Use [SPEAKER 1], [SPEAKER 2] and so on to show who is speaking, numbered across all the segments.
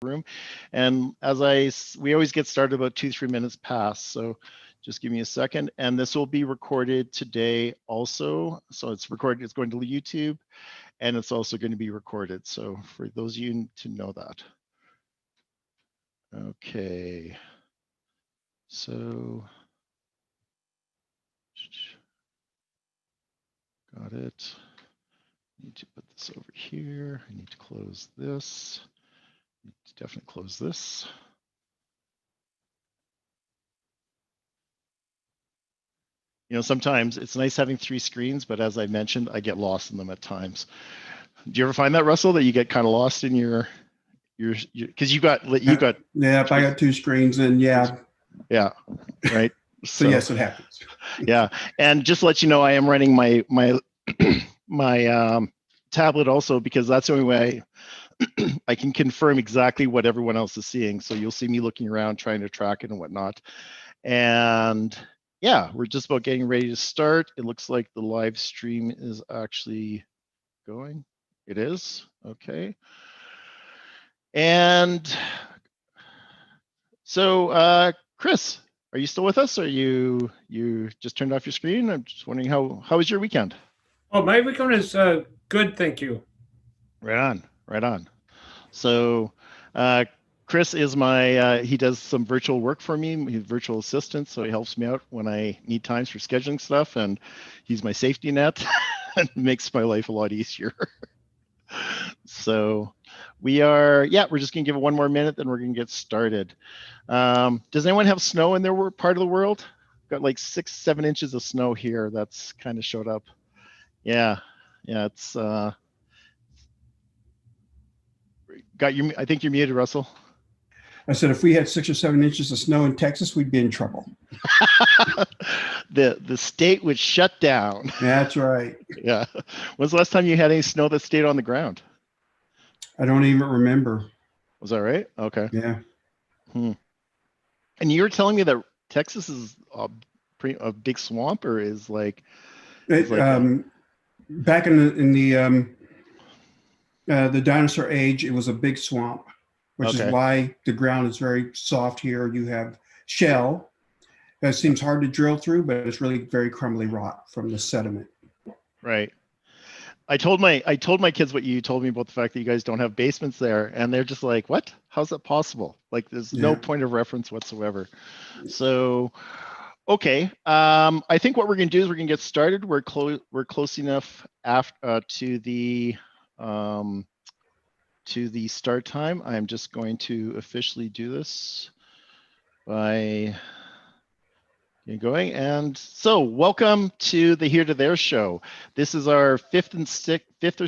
[SPEAKER 1] room. And we always get started about 2-3 minutes past. So just give me a second. And this will be recorded today also. So it's recorded, it's going to YouTube, and it's also going to be recorded. So for those of you to know that. Okay. So got it. Need to put this over here. I need to close this. Need to definitely close this. You know, sometimes it's nice having 3 screens, but as I mentioned, I get lost in them at times. Do you ever find that, Russell, that you get kind of lost in your because you got
[SPEAKER 2] yeah, I got 2 screens, and yeah,
[SPEAKER 1] right.
[SPEAKER 2] so yes, it happens.
[SPEAKER 1] Yeah, and just to let you know, I am running my tablet also, because that's the only way I can confirm exactly what everyone else is seeing. So you'll see me looking around trying to track it and whatnot. And yeah, we're just about getting ready to start. It looks like the live stream is actually going. It is. Okay. And so, Chris, are you still with us? Or you just turned off your screen? I'm just wondering how was your weekend?
[SPEAKER 3] Oh, my weekend is good, thank you.
[SPEAKER 1] Right on. So, Chris is my, he does some virtual work for me. He's a virtual assistant, so he helps me out when I need times for scheduling stuff, and he's my safety net and makes my life a lot easier. So we're just gonna give it one more minute, then we're gonna get started. Does anyone have snow in their part of the world? Got like 6-7 inches of snow here. That's kind of showed up. Yeah, it's I think you're muted, Russell.
[SPEAKER 2] I said if we had 6 or 7 inches of snow in Texas, we'd be in trouble.
[SPEAKER 1] The state would shut down.
[SPEAKER 2] That's right.
[SPEAKER 1] Yeah. When's the last time you had any snow that stayed on the ground?
[SPEAKER 2] I don't even remember.
[SPEAKER 1] Was that right? Okay.
[SPEAKER 2] Yeah.
[SPEAKER 1] And you were telling me that Texas is a big swamp, or is like,
[SPEAKER 2] back in the dinosaur age, it was a big swamp, which is why the ground is very soft here. You have shell that seems hard to drill through, but it's really very crumbly rock from the sediment.
[SPEAKER 1] Right. I told my kids what you told me about the fact that you guys don't have basements there, and they're just like, "What? How's that possible?" Like, there's no point of reference whatsoever. So, okay. I think what we're gonna do is we're gonna get started. We're close enough to the start time. I'm just going to officially do this by going. And so welcome to the Here to There show. This is our fifth or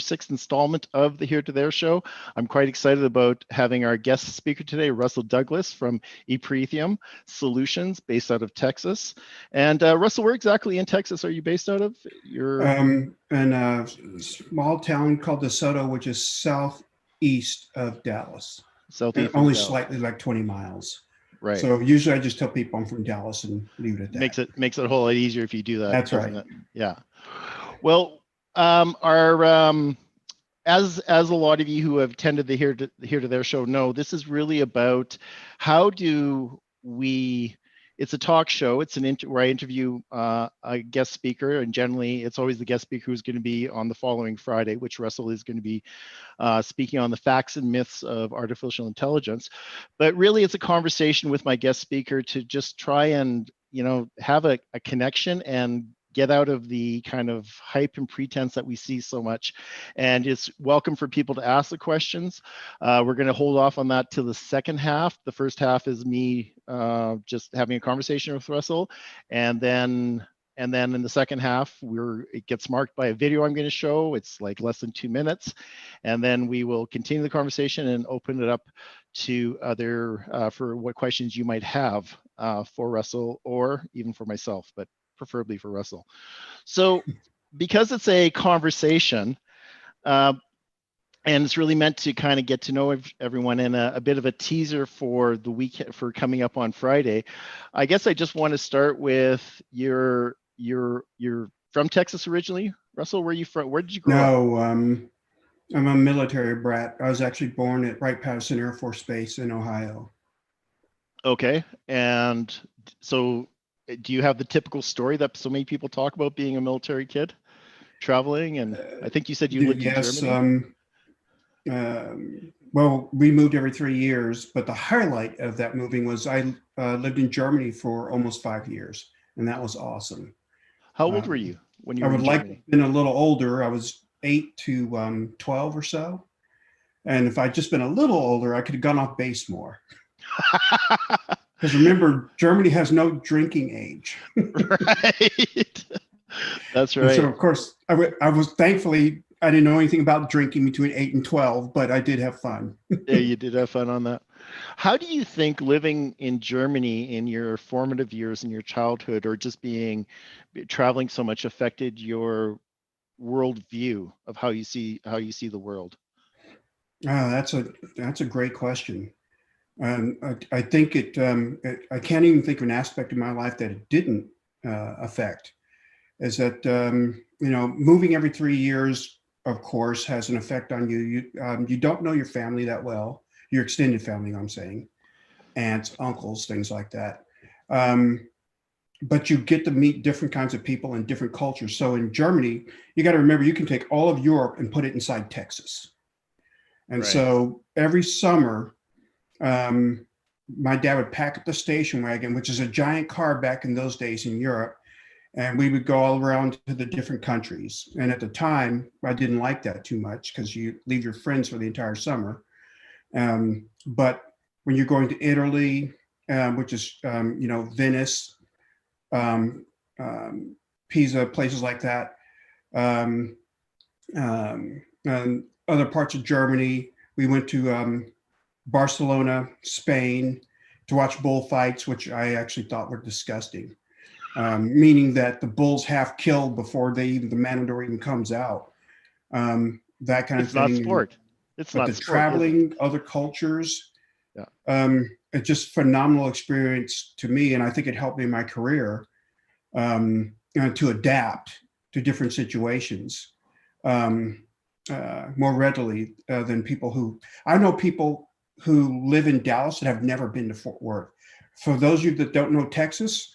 [SPEAKER 1] sixth installment of the Here to There show. I'm quite excited about having our guest speaker today, Russell Douglas from Ethereum Solutions, based out of Texas. And Russell, where exactly in Texas are you based out of?
[SPEAKER 2] You're in a small town called DeSoto, which is southeast of Dallas.
[SPEAKER 1] Southeast,
[SPEAKER 2] only slightly, like 20 miles.
[SPEAKER 1] Right.
[SPEAKER 2] So usually I just tell people I'm from Dallas and leave it at that.
[SPEAKER 1] Makes it a whole lot easier if you do that.
[SPEAKER 2] That's right.
[SPEAKER 1] It? Yeah. Well, as a lot of you who have attended the Here to There show know, this is really about how do we. It's a talk show. It's where I interview a guest speaker, and generally it's always the guest speaker who's going to be on the following Friday, which Russell is going to be speaking on the facts and myths of artificial intelligence. But really, it's a conversation with my guest speaker to just try and have a connection and get out of the kind of hype and pretense that we see so much. And it's welcome for people to ask the questions. We're going to hold off on that till the second half. The first half is me just having a conversation with Russell. And then in the second half, it gets marked by a video I'm going to show. It's like less than 2 minutes. And then we will continue the conversation and open it up to other for what questions you might have for Russell or even for myself, but preferably for Russell. So because it's a conversation, and it's really meant to kind of get to know everyone, and a bit of a teaser for the weekend for coming up on Friday, I guess I just want to start with you're from Texas originally, Russell. Where are you from? Where did you grow up?
[SPEAKER 2] No, I'm a military brat. I was actually born at Wright-Patterson Air Force Base in Ohio.
[SPEAKER 1] Okay. And so do you have the typical story that so many people talk about being a military kid traveling? And I think you said you lived in
[SPEAKER 2] Yes.
[SPEAKER 1] Germany.
[SPEAKER 2] Well, we moved every 3 years, but the highlight of that moving was I lived in Germany for almost 5 years, and that was awesome.
[SPEAKER 1] How old were you when you
[SPEAKER 2] I
[SPEAKER 1] were
[SPEAKER 2] would
[SPEAKER 1] in
[SPEAKER 2] like to
[SPEAKER 1] Germany?
[SPEAKER 2] have been a little older. I was 8 to 12 or so. And if I'd just been a little older, I could have gone off base more. Because remember, Germany has no drinking age.
[SPEAKER 1] Right. That's
[SPEAKER 2] And so,
[SPEAKER 1] right.
[SPEAKER 2] of course, I was thankfully, I didn't know anything about drinking between 8 and 12, but I did have fun.
[SPEAKER 1] Yeah, you did have fun on that. How do you think living in Germany in your formative years in your childhood, or just traveling so much, affected your worldview of how you see the world?
[SPEAKER 2] That's a great question. I think I can't even think of an aspect of my life that it didn't affect. Is that moving every 3 years, of course, has an effect on you. You don't know your family that well, your extended family, I'm saying, aunts, uncles, things like that. But you get to meet different kinds of people and different cultures. So in Germany, you got to remember you can take all of Europe and put it inside Texas. And
[SPEAKER 1] Right.
[SPEAKER 2] so every summer, my dad would pack up the station wagon, which is a giant car back in those days in Europe, and we would go all around to the different countries. And at the time, I didn't like that too much because you leave your friends for the entire summer. But when you're going to Italy, which is Venice, Pisa, places like that, and other parts of Germany, we went to Barcelona, Spain, to watch bullfights, which I actually thought were disgusting. Meaning that the bull's half killed before the matador even comes out. That kind of
[SPEAKER 1] It's not
[SPEAKER 2] thing.
[SPEAKER 1] sport. It's
[SPEAKER 2] But
[SPEAKER 1] not
[SPEAKER 2] the
[SPEAKER 1] sport, is it?
[SPEAKER 2] traveling, other cultures,
[SPEAKER 1] Yeah.
[SPEAKER 2] it's just phenomenal experience to me, and I think it helped me in my career to adapt to different situations more readily than people who I know people who live in Dallas that have never been to Fort Worth. For those of you that don't know Texas,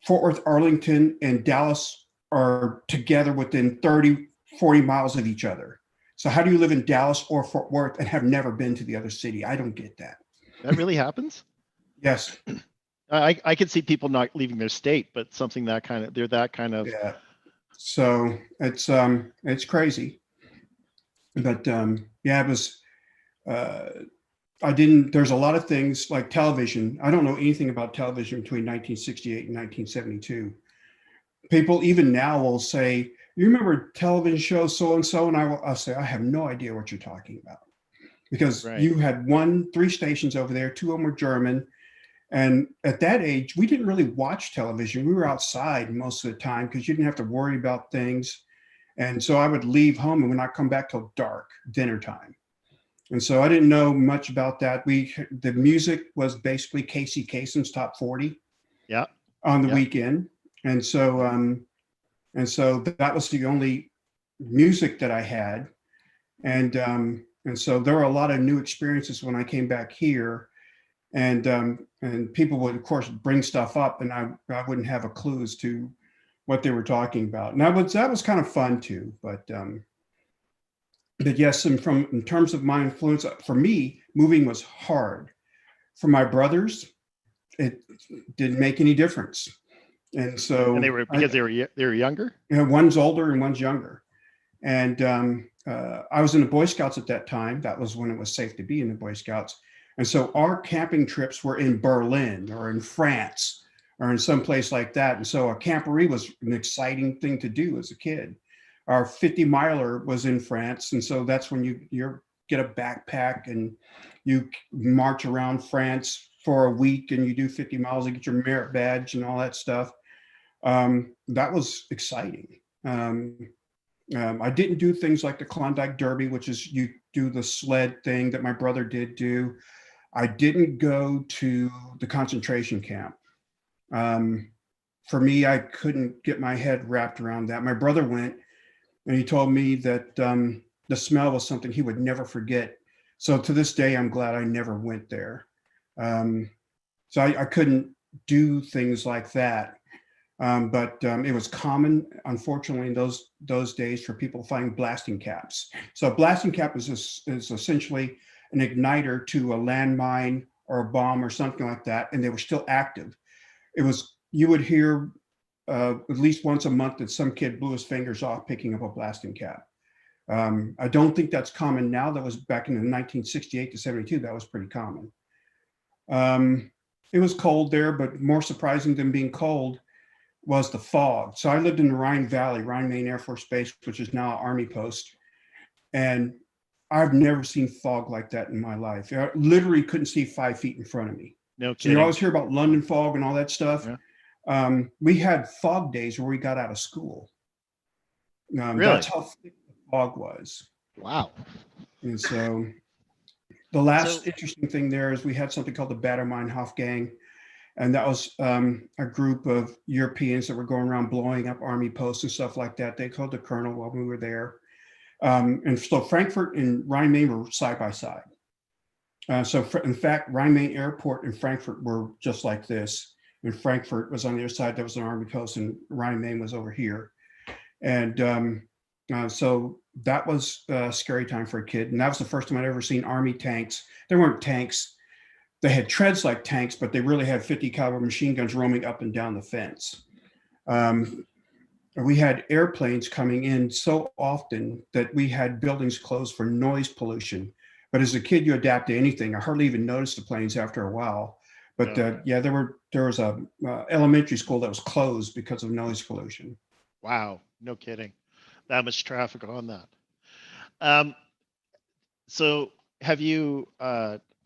[SPEAKER 2] Fort Worth, Arlington, and Dallas are together within 30, 40 miles of each other. So how do you live in Dallas or Fort Worth and have never been to the other city? I don't get that.
[SPEAKER 1] That really happens?
[SPEAKER 2] Yes.
[SPEAKER 1] I could see people not leaving their state, but they're that kind of.
[SPEAKER 2] Yeah. So it's crazy. But it was, there's a lot of things like television. I don't know anything about television between 1968 and 1972. People even now will say, you remember television show so-and-so? And I'll say, I have no idea what you're talking about. Because
[SPEAKER 1] Right.
[SPEAKER 2] you had 3 stations over there, 2 of them were German. And at that age, we didn't really watch television. We were outside most of the time because you didn't have to worry about things. And so I would leave home and would not come back till dark, dinner time. And so I didn't know much about that. The music was basically Casey Kasem's Top 40 on the weekend. And so that was the only music that I had. And so there were a lot of new experiences when I came back here. And people would, of course, bring stuff up, and I wouldn't have a clue as to what they were talking about. And that was kind of fun too. But yes, and in terms of my influence, for me, moving was hard. For my brothers, it didn't make any difference. And so
[SPEAKER 1] And they were younger?
[SPEAKER 2] One's older and one's younger. And I was in the Boy Scouts at that time. That was when it was safe to be in the Boy Scouts. And so our camping trips were in Berlin or in France or in some place like that. And so a camporee was an exciting thing to do as a kid. Our 50 miler was in France. And so that's when you get a backpack and you march around France for a week and you do 50 miles and get your merit badge and all that stuff. That was exciting. I didn't do things like the Klondike Derby, which is you do the sled thing that my brother did do. I didn't go to the concentration camp. For me, I couldn't get my head wrapped around that. My brother went, and he told me that the smell was something he would never forget. So to this day, I'm glad I never went there. So I couldn't do things like that. But it was common, unfortunately, in those days for people to find blasting caps. So a blasting cap is essentially an igniter to a landmine or a bomb or something like that, and they were still active. You would hear at least once a month that some kid blew his fingers off picking up a blasting cap. I don't think that's common now. That was back in the 1968 to 72. That was pretty common. It was cold there, but more surprising than being cold was the fog. So I lived in the Rhine Valley, Rhine Main Air Force Base, which is now an Army post. And I've never seen fog like that in my life. I literally couldn't see 5 feet in front of me.
[SPEAKER 1] No
[SPEAKER 2] So
[SPEAKER 1] kidding.
[SPEAKER 2] you always hear about London fog and all that stuff.
[SPEAKER 1] Yeah.
[SPEAKER 2] We had fog days where we got out of school.
[SPEAKER 1] Really?
[SPEAKER 2] That's how thick the fog was.
[SPEAKER 1] Wow.
[SPEAKER 2] And so the last interesting thing there is we had something called the Baader-Meinhof Gang. And that was a group of Europeans that were going around blowing up army posts and stuff like that. They called the colonel while we were there. And so Frankfurt and Rhine-Main were side by side. So in fact, Rhine-Main Airport and Frankfurt were just like this. And Frankfurt was on the other side, that was an army post, and Rhine-Main was over here. And so that was a scary time for a kid. And that was the first time I'd ever seen army tanks. There weren't tanks. They had treads like tanks, but they really had 50 caliber machine guns roaming up and down the fence. We had airplanes coming in so often that we had buildings closed for noise pollution. But as a kid, you adapt to anything. I hardly even noticed the planes after a while. But yeah, there was a elementary school that was closed because of noise pollution.
[SPEAKER 1] Wow, no kidding. That much traffic on that. So have you?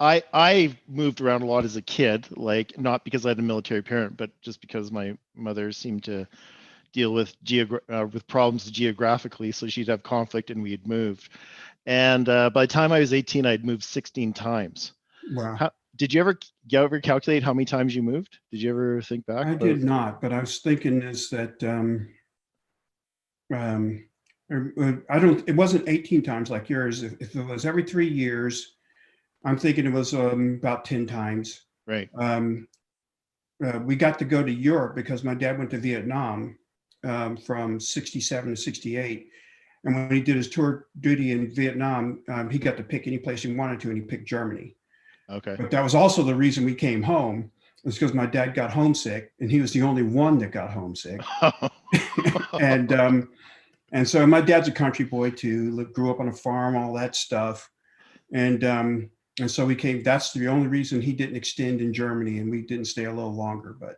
[SPEAKER 1] I moved around a lot as a kid, like not because I had a military parent, but just because my mother seemed to deal with problems geographically, so she'd have conflict and we'd moved. And by the time I was 18, I'd moved 16 times.
[SPEAKER 2] Wow.
[SPEAKER 1] Did you ever calculate how many times you moved? Did you ever think back?
[SPEAKER 2] I did not, but I was thinking is that it wasn't 18 times like yours. If it was every 3 years, I'm thinking it was about 10 times.
[SPEAKER 1] Right.
[SPEAKER 2] We got to go to Europe because my dad went to Vietnam from 67 to 68. And when he did his tour duty in Vietnam, he got to pick any place he wanted to, and he picked Germany.
[SPEAKER 1] Okay.
[SPEAKER 2] But that was also the reason we came home. It was because my dad got homesick, and he was the only one that got homesick. And so my dad's a country boy too, grew up on a farm, all that stuff. And so we came, that's the only reason he didn't extend in Germany, and we didn't stay a little longer, but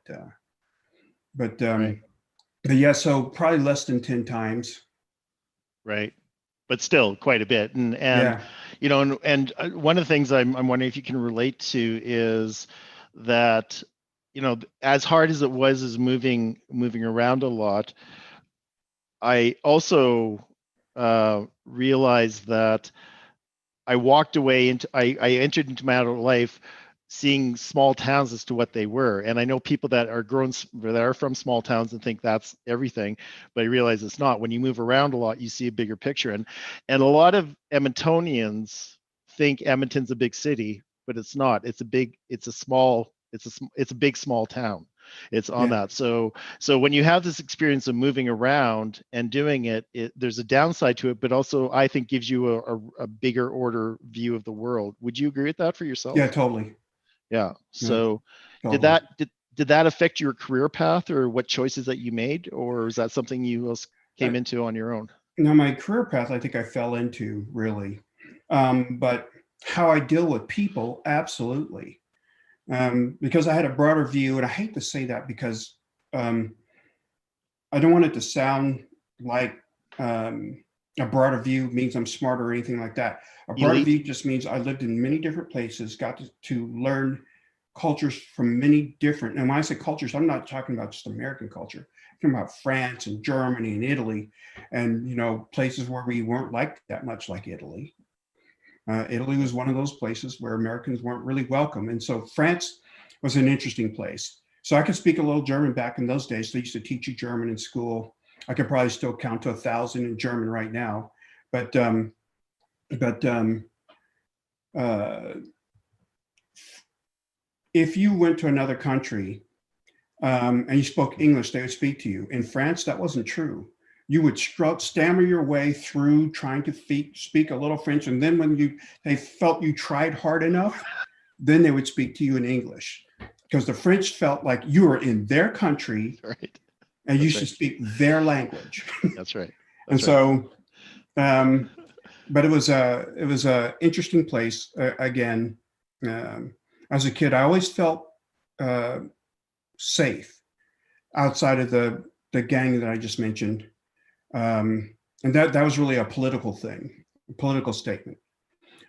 [SPEAKER 2] yeah, so probably less than 10 times.
[SPEAKER 1] Right. But still quite a bit. And
[SPEAKER 2] Yeah.
[SPEAKER 1] you know, and one of the things I'm wondering if you can relate to is that, you know, as hard as it was as moving around a lot, I also realized that I walked away into, I entered into my adult life seeing small towns as to what they were. And I know people that are from small towns and think that's everything, but I realize it's not. When you move around a lot, you see a bigger picture. And a lot of Edmontonians think Edmonton's a big city, but it's not. It's a big small town. It's on that. So when you have this experience of moving around and doing it, there's a downside to it, but also I think gives you a bigger order view of the world. Would you agree with that for yourself?
[SPEAKER 2] Yeah, totally.
[SPEAKER 1] Yeah. So
[SPEAKER 2] totally.
[SPEAKER 1] did that affect your career path or what choices that you made, or is that something you came into on your own?
[SPEAKER 2] No, my career path, I think I fell into really, but how I deal with people, absolutely. Because I had a broader view, and I hate to say that because I don't want it to sound like a broader view means I'm smart or anything like that. A broader view just means I lived in many different places, got to learn cultures from many different, and when I say cultures, I'm not talking about just American culture. I'm talking about France and Germany and Italy, and you know, places where we weren't like that much like Italy. Italy was one of those places where Americans weren't really welcome. And so France was an interesting place. So I could speak a little German back in those days. They used to teach you German in school. I could probably still count to 1,000 in German right now. But But if you went to another country and you spoke English, they would speak to you. In France, that wasn't true. You would stammer your way through trying to speak a little French, and then when they felt you tried hard enough, then they would speak to you in English, because the French felt like you were in their country,
[SPEAKER 1] Right.
[SPEAKER 2] and you should speak their language.
[SPEAKER 1] That's right.
[SPEAKER 2] And so, but it was a interesting place. Again, as a kid, I always felt safe outside of the gang that I just mentioned. And that was really a political thing, a political statement.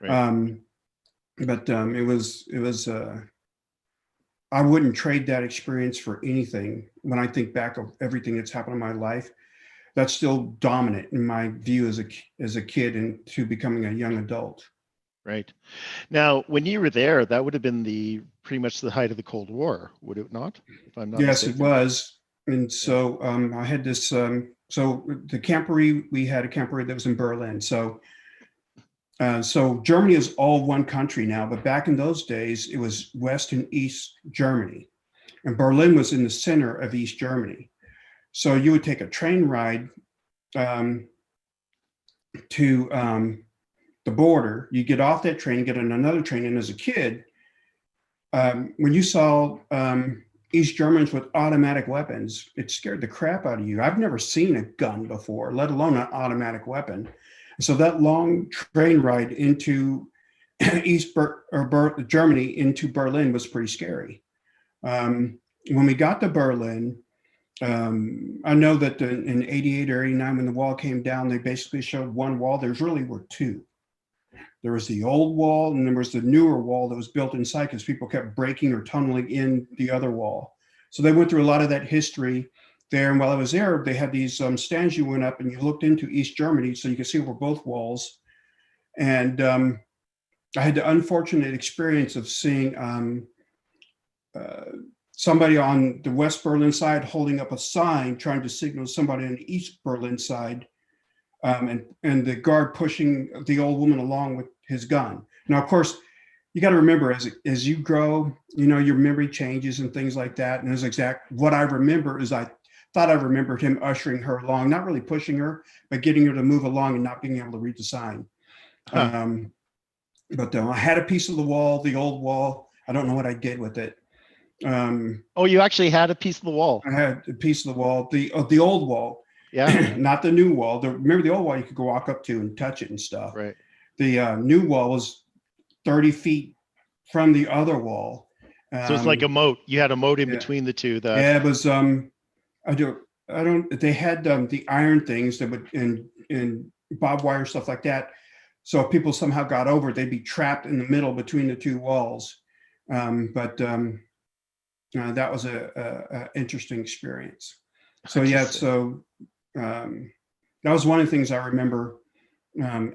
[SPEAKER 2] Right. But it was I wouldn't trade that experience for anything. When I think back of everything that's happened in my life, that's still dominant in my view as a kid and to becoming a young adult.
[SPEAKER 1] Right. Now, when you were there, that would have been pretty much the height of the Cold War, would it not? If I'm not mistaken.
[SPEAKER 2] It was. And so I had this, so the camporee, we had a camporee that was in Berlin. So Germany is all one country now, but back in those days, it was West and East Germany. And Berlin was in the center of East Germany. So you would take a train ride to the border. You get off that train, get on another train. And as a kid, when you saw East Germans with automatic weapons, it scared the crap out of you. I've never seen a gun before, let alone an automatic weapon. So that long train ride into Germany into Berlin was pretty scary. When we got to Berlin, I know that in 88 or 89, when the wall came down, they basically showed one wall. There really were two. There was the old wall, and there was the newer wall that was built inside because people kept breaking or tunneling in the other wall. So they went through a lot of that history there. And while I was there, they had these stands you went up and you looked into East Germany so you could see over both walls. And I had the unfortunate experience of seeing somebody on the West Berlin side holding up a sign trying to signal somebody on the East Berlin side, and the guard pushing the old woman along with his gun. Now, of course, you got to remember as you grow, your memory changes and things like that. And what I remember is I thought I remembered him ushering her along, not really pushing her, but getting her to move along and not being able to read the sign. Huh. But I had a piece of the wall, the old wall. I don't know what I did with it.
[SPEAKER 1] You actually had a piece of the wall.
[SPEAKER 2] I had a piece of the wall, the old wall.
[SPEAKER 1] Yeah.
[SPEAKER 2] Not the new wall. Remember the old wall you could go walk up to and touch it and stuff.
[SPEAKER 1] Right.
[SPEAKER 2] The new wall was 30 feet from the other wall.
[SPEAKER 1] So it's like a moat. You had a moat in between the two.
[SPEAKER 2] Yeah, it was. They had the iron things that would and barbed wire stuff like that. So if people somehow got over, they'd be trapped in the middle between the two walls. But that was a interesting experience. So yeah, so that was one of the things I remember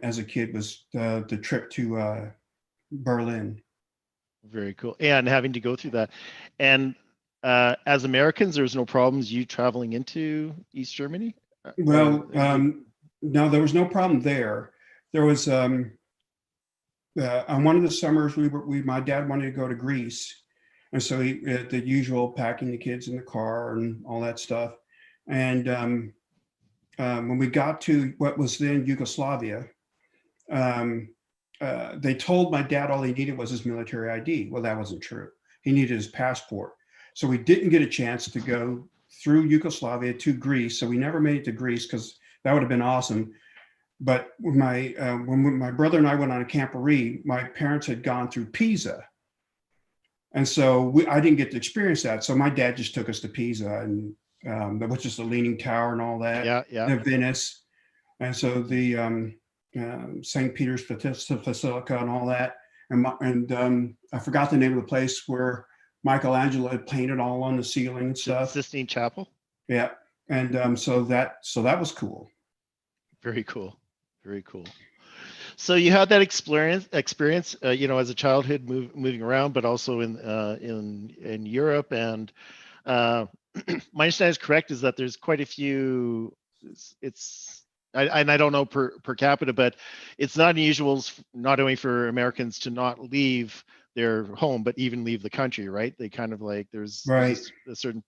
[SPEAKER 2] as a kid was the trip to Berlin.
[SPEAKER 1] Very cool. And having to go through that. And as Americans, there was no problems you traveling into East Germany?
[SPEAKER 2] Well, no, there was no problem there. There was on one of the summers my dad wanted to go to Greece, and so the usual packing the kids in the car and all that stuff. And when we got to what was then Yugoslavia, they told my dad all he needed was his military ID. Well, that wasn't true. He needed his passport. So we didn't get a chance to go through Yugoslavia to Greece. So we never made it to Greece because that would have been awesome. But when my brother and I went on a camporee, my parents had gone through Pisa. And so I didn't get to experience that. So my dad just took us to Pisa, and which is the Leaning Tower and all that.
[SPEAKER 1] Yeah.
[SPEAKER 2] The Venice. And so the St. Peter's Basilica and all that. And I forgot the name of the place where Michelangelo had painted all on the ceiling and stuff.
[SPEAKER 1] Sistine Chapel.
[SPEAKER 2] Yeah. And so that was cool.
[SPEAKER 1] Very cool. Very cool. So you had that experience, as a childhood moving around, but also in Europe. And my understanding is correct, is that there's quite a few. It's and I don't know per capita, but it's not unusual, not only for Americans to not leave their home, but even leave the country, right? They kind of like, there's
[SPEAKER 2] Right.
[SPEAKER 1] a certain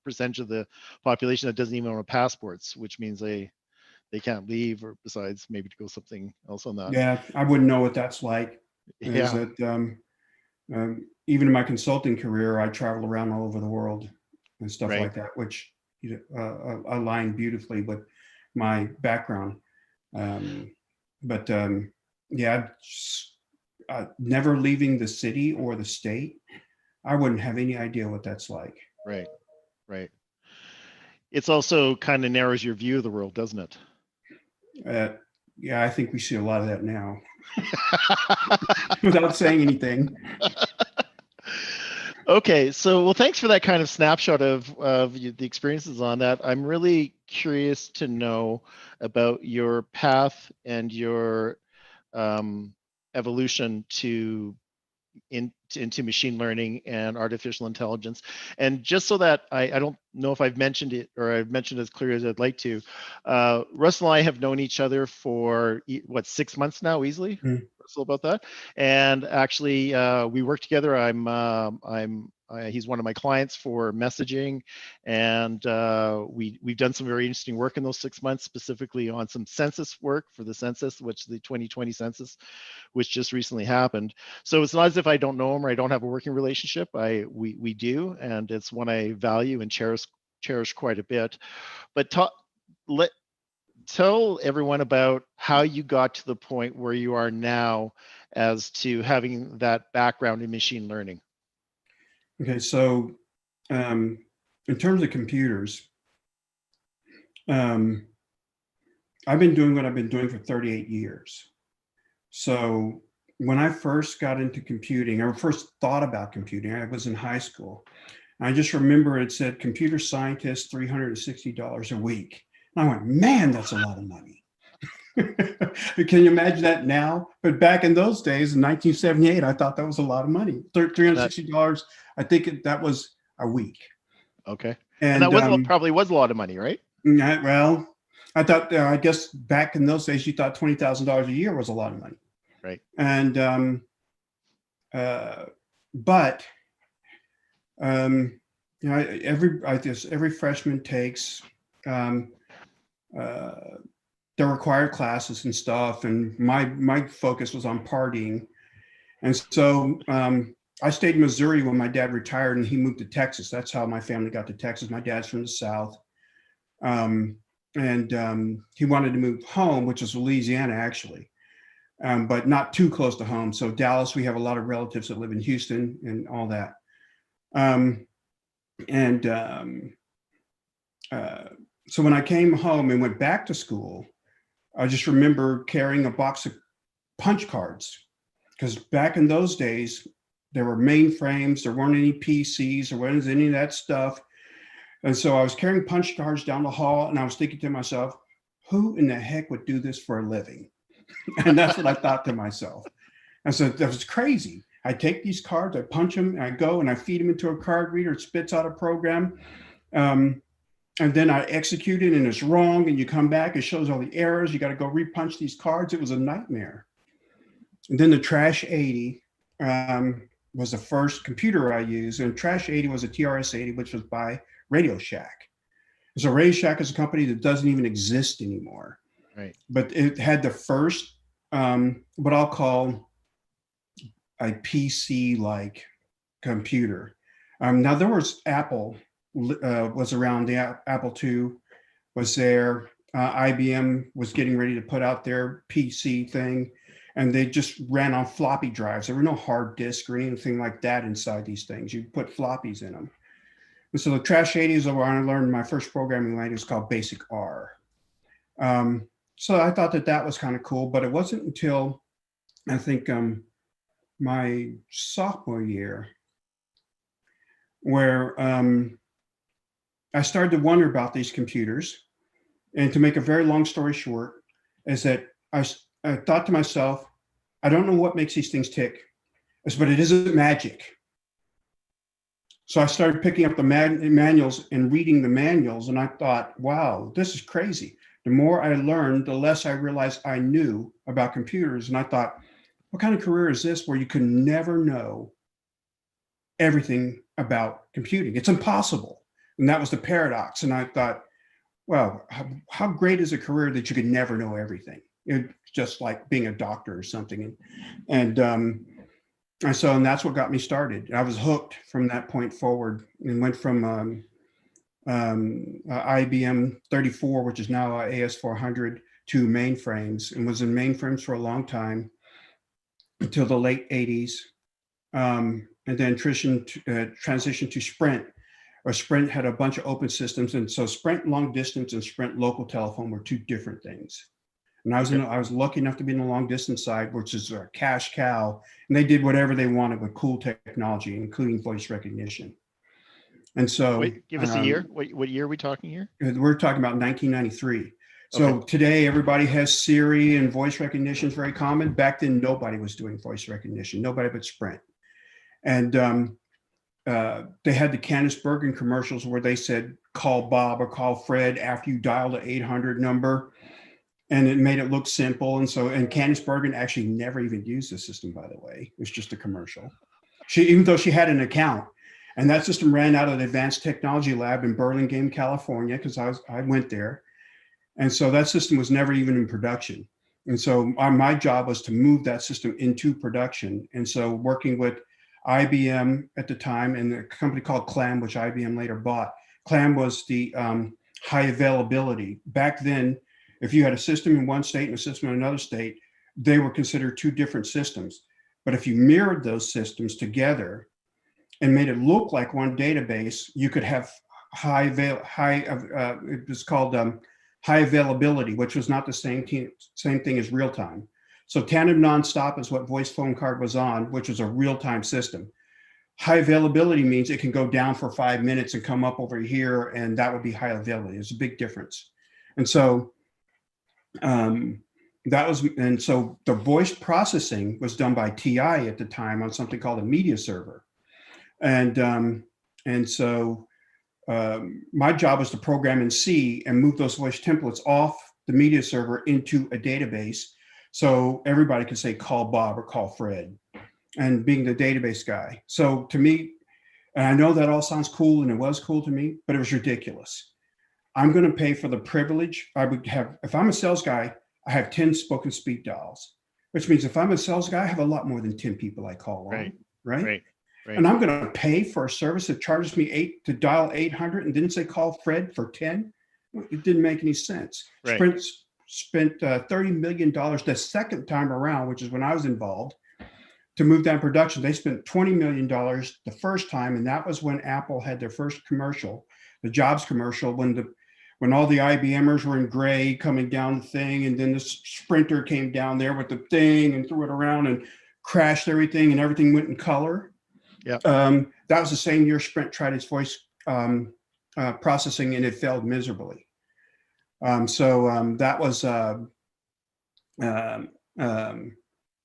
[SPEAKER 1] percentage of the population that doesn't even own passports, which means they can't leave, or besides maybe to go something else on that.
[SPEAKER 2] Yeah, I wouldn't know what that's like. Is
[SPEAKER 1] Yeah,
[SPEAKER 2] that even in my consulting career, I traveled around all over the world and stuff
[SPEAKER 1] right.
[SPEAKER 2] like that, which aligned beautifully with my background. But yeah, never leaving the city or the state, I wouldn't have any idea what that's like.
[SPEAKER 1] Right, right. It's also kind of narrows your view of the world, doesn't it?
[SPEAKER 2] Yeah, I think we see a lot of that now. Without saying anything.
[SPEAKER 1] Okay, so well, thanks for that kind of snapshot of the experiences on that. I'm really curious to know about your path and your evolution into machine learning and artificial intelligence. And just so that I don't know if I've mentioned it, or I've mentioned as clear as I'd like to, Russell and I have known each other for what, 6 months now, easily. Russell, about that. And actually, we work together. He's one of my clients for messaging, and we've done some very interesting work in those 6 months, specifically on some census work for the census, which the 2020 census, which just recently happened. So it's not as if I don't know him or I don't have a working relationship. We do, and it's one I value and cherish quite a bit. But tell everyone about how you got to the point where you are now as to having that background in machine learning.
[SPEAKER 2] Okay, so in terms of computers, I've been doing what I've been doing for 38 years. So when I first got into computing, or first thought about computing, I was in high school. I just remember it said computer scientist, $360 a week. And I went, man, that's a lot of money. Can you imagine that now? But back in those days, in 1978, I thought that was a lot of money. $360, I think that was a week.
[SPEAKER 1] Okay. And that probably was a lot of money, right?
[SPEAKER 2] Well, I thought, I guess back in those days, you thought $20,000 a year was a lot of money.
[SPEAKER 1] Right.
[SPEAKER 2] And, you know, every freshman takes the required classes and stuff. And my focus was on partying. And so I stayed in Missouri when my dad retired and he moved to Texas. That's how my family got to Texas. My dad's from the South. And he wanted to move home, which is Louisiana, actually, but not too close to home. So Dallas, we have a lot of relatives that live in Houston and all that. So when I came home and went back to school, I just remember carrying a box of punch cards, because back in those days, there were mainframes, there weren't any PCs, there wasn't any of that stuff. And so I was carrying punch cards down the hall and I was thinking to myself, who in the heck would do this for a living? And that's what I thought to myself. And so that was crazy. I take these cards, I punch them, and I go and I feed them into a card reader, it spits out a program. And then I execute it and it's wrong. And you come back, it shows all the errors. You got to go repunch these cards. It was a nightmare. And then the Trash 80 was the first computer I used. And Trash 80 was a TRS-80, which was by Radio Shack. So Radio Shack is a company that doesn't even exist anymore.
[SPEAKER 1] Right.
[SPEAKER 2] But it had the first, what I'll call a PC-like computer. Now there was Apple was around, the Apple II was there. IBM was getting ready to put out their PC thing, and they just ran on floppy drives. There were no hard disk or anything like that inside these things. You put floppies in them. And so the Trash 80 is where I learned my first programming language called Basic R. So I thought that was kind of cool, but it wasn't until I think my sophomore year where I started to wonder about these computers. And to make a very long story short, is that I thought to myself, I don't know what makes these things tick, but it isn't magic. So I started picking up the manuals and reading the manuals, and I thought, wow, this is crazy. the more I learned, the less I realized I knew about computers. And I thought, what kind of career is this where you can never know everything about computing? It's impossible. And that was the paradox. And I thought, well, how great is a career that you could never know everything? It's just like being a doctor or something. And that's what got me started. I was hooked from that point forward, and went from IBM 34, which is now AS400, to mainframes, and was in mainframes for a long time until the late 80s. And then transitioned to Sprint. Or Sprint had a bunch of open systems, and so Sprint long distance and Sprint local telephone were two different things. And I was lucky enough to be in the long distance side, which is a cash cow, and they did whatever they wanted with cool technology, including voice recognition. And so,
[SPEAKER 1] Wait, give us a year. What year are we talking here?
[SPEAKER 2] We're talking about 1993. So today everybody has Siri, and voice recognition is very common. Back then, nobody was doing voice recognition, nobody but Sprint. And they had the Candice Bergen commercials where they said, call Bob or call Fred after you dial the 800 number. And it made it look simple. And Candice Bergen actually never even used the system, by the way. It was just a commercial. Even though she had an account. And that system ran out of the Advanced Technology Lab in Burlingame, California, because I went there. And so that system was never even in production. And so my job was to move that system into production. And so working with IBM at the time and a company called Clam, which IBM later bought. Clam was the high availability. Back then, if you had a system in one state and a system in another state, they were considered two different systems. But if you mirrored those systems together and made it look like one database, you could have it was called high availability, which was not the same thing as real time. So tandem nonstop is what voice phone card was on, which was a real-time system. High availability means it can go down for 5 minutes and come up over here, and that would be high availability. It's a big difference. And so the voice processing was done by TI at the time on something called a media server. And so my job was to program in C and move those voice templates off the media server into a database. So everybody could say, call Bob or call Fred, and being the database guy. So to me, and I know that all sounds cool, and it was cool to me, but it was ridiculous. I'm going to pay for the privilege I would have. If I'm a sales guy, I have 10 spoken speak dials, which means if I'm a sales guy, I have a lot more than 10 people I call on, right? And I'm going to pay for a service that charges me to dial 800 and didn't say call Fred for 10. It didn't make any sense.
[SPEAKER 1] Right.
[SPEAKER 2] Sprint spent $30 million the second time around, which is when I was involved, to move that production. They spent $20 million the first time, and that was when Apple had their first commercial, the Jobs commercial, when all the IBMers were in gray coming down the thing, and then the Sprinter came down there with the thing and threw it around and crashed everything, and everything went in color.
[SPEAKER 1] Yeah.
[SPEAKER 2] That was the same year Sprint tried its voice processing, and it failed miserably. That was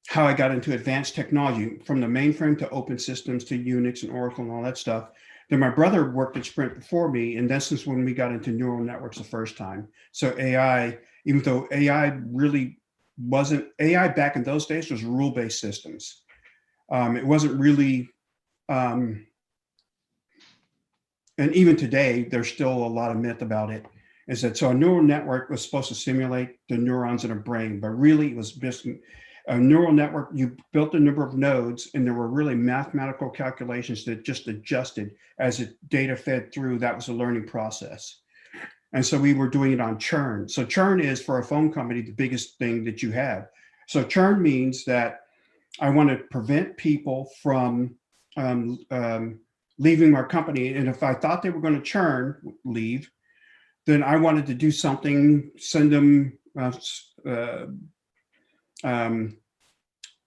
[SPEAKER 2] how I got into advanced technology, from the mainframe to open systems to Unix and Oracle and all that stuff. Then my brother worked at Sprint before me, and this is when we got into neural networks the first time. So AI, even though AI really wasn't, AI back in those days was rule-based systems. It wasn't really, and even today, there's still a lot of myth about it, is that so a neural network was supposed to simulate the neurons in a brain, but really it was just a neural network. You built a number of nodes, and there were really mathematical calculations that just adjusted as the data fed through. That was a learning process. And so we were doing it on churn. So churn is, for a phone company, the biggest thing that you have. So churn means that I want to prevent people from leaving our company. And if I thought they were going to leave, then I wanted to do something, send them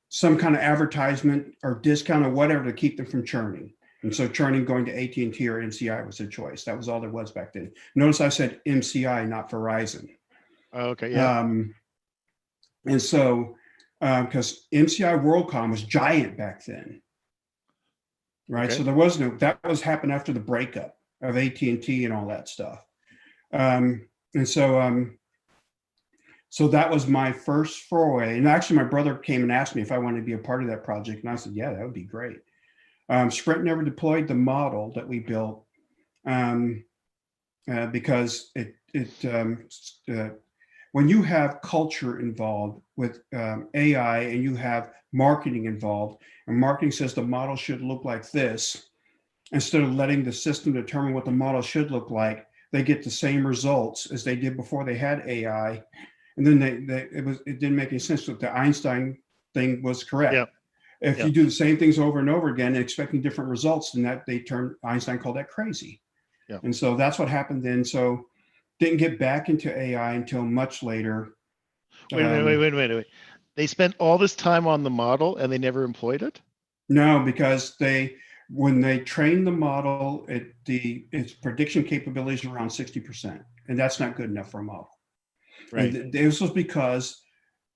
[SPEAKER 2] some kind of advertisement or discount or whatever to keep them from churning. And so churning, going to AT&T or MCI was their choice. That was all there was back then. Notice I said MCI, not Verizon.
[SPEAKER 1] Oh, okay, yeah.
[SPEAKER 2] And so, because MCI WorldCom was giant back then, right?
[SPEAKER 1] Okay.
[SPEAKER 2] So there was that was happened after the breakup of AT&T and all that stuff. And so So that was my first foray. And actually, my brother came and asked me if I wanted to be a part of that project. And I said, yeah, that would be great. Sprint never deployed the model that we built because when you have culture involved with AI and you have marketing involved, and marketing says the model should look like this, instead of letting the system determine what the model should look like, they get the same results as they did before they had AI. And then it didn't make any sense that the Einstein thing was correct.
[SPEAKER 1] Yeah.
[SPEAKER 2] If
[SPEAKER 1] Yeah.
[SPEAKER 2] you do the same things over and over again and expecting different results, then Einstein called that crazy.
[SPEAKER 1] Yeah.
[SPEAKER 2] And so that's what happened then. So didn't get back into AI until much later.
[SPEAKER 1] Wait a minute. They spent all this time on the model and they never employed it?
[SPEAKER 2] No, because when they trained the model, its prediction capabilities are around 60%, and that's not good enough for a model.
[SPEAKER 1] Right.
[SPEAKER 2] And this was because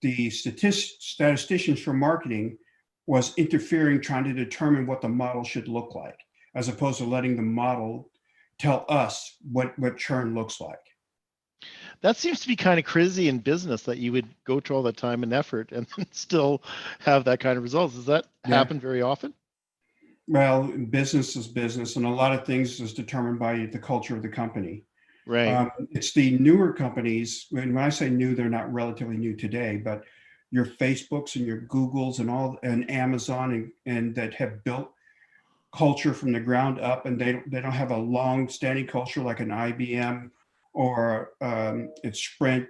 [SPEAKER 2] the statisticians for marketing was interfering, trying to determine what the model should look like, as opposed to letting the model tell us what churn looks like.
[SPEAKER 1] That seems to be kind of crazy in business, that you would go to all that time and effort and still have that kind of results. Does that happen very often?
[SPEAKER 2] Well, business is business, and a lot of things is determined by the culture of the company.
[SPEAKER 1] Right.
[SPEAKER 2] It's the newer companies, and when I say new, they're not relatively new today, but your Facebooks and your Googles and Amazon and that have built culture from the ground up, and they don't have a long-standing culture like an IBM or it's Sprint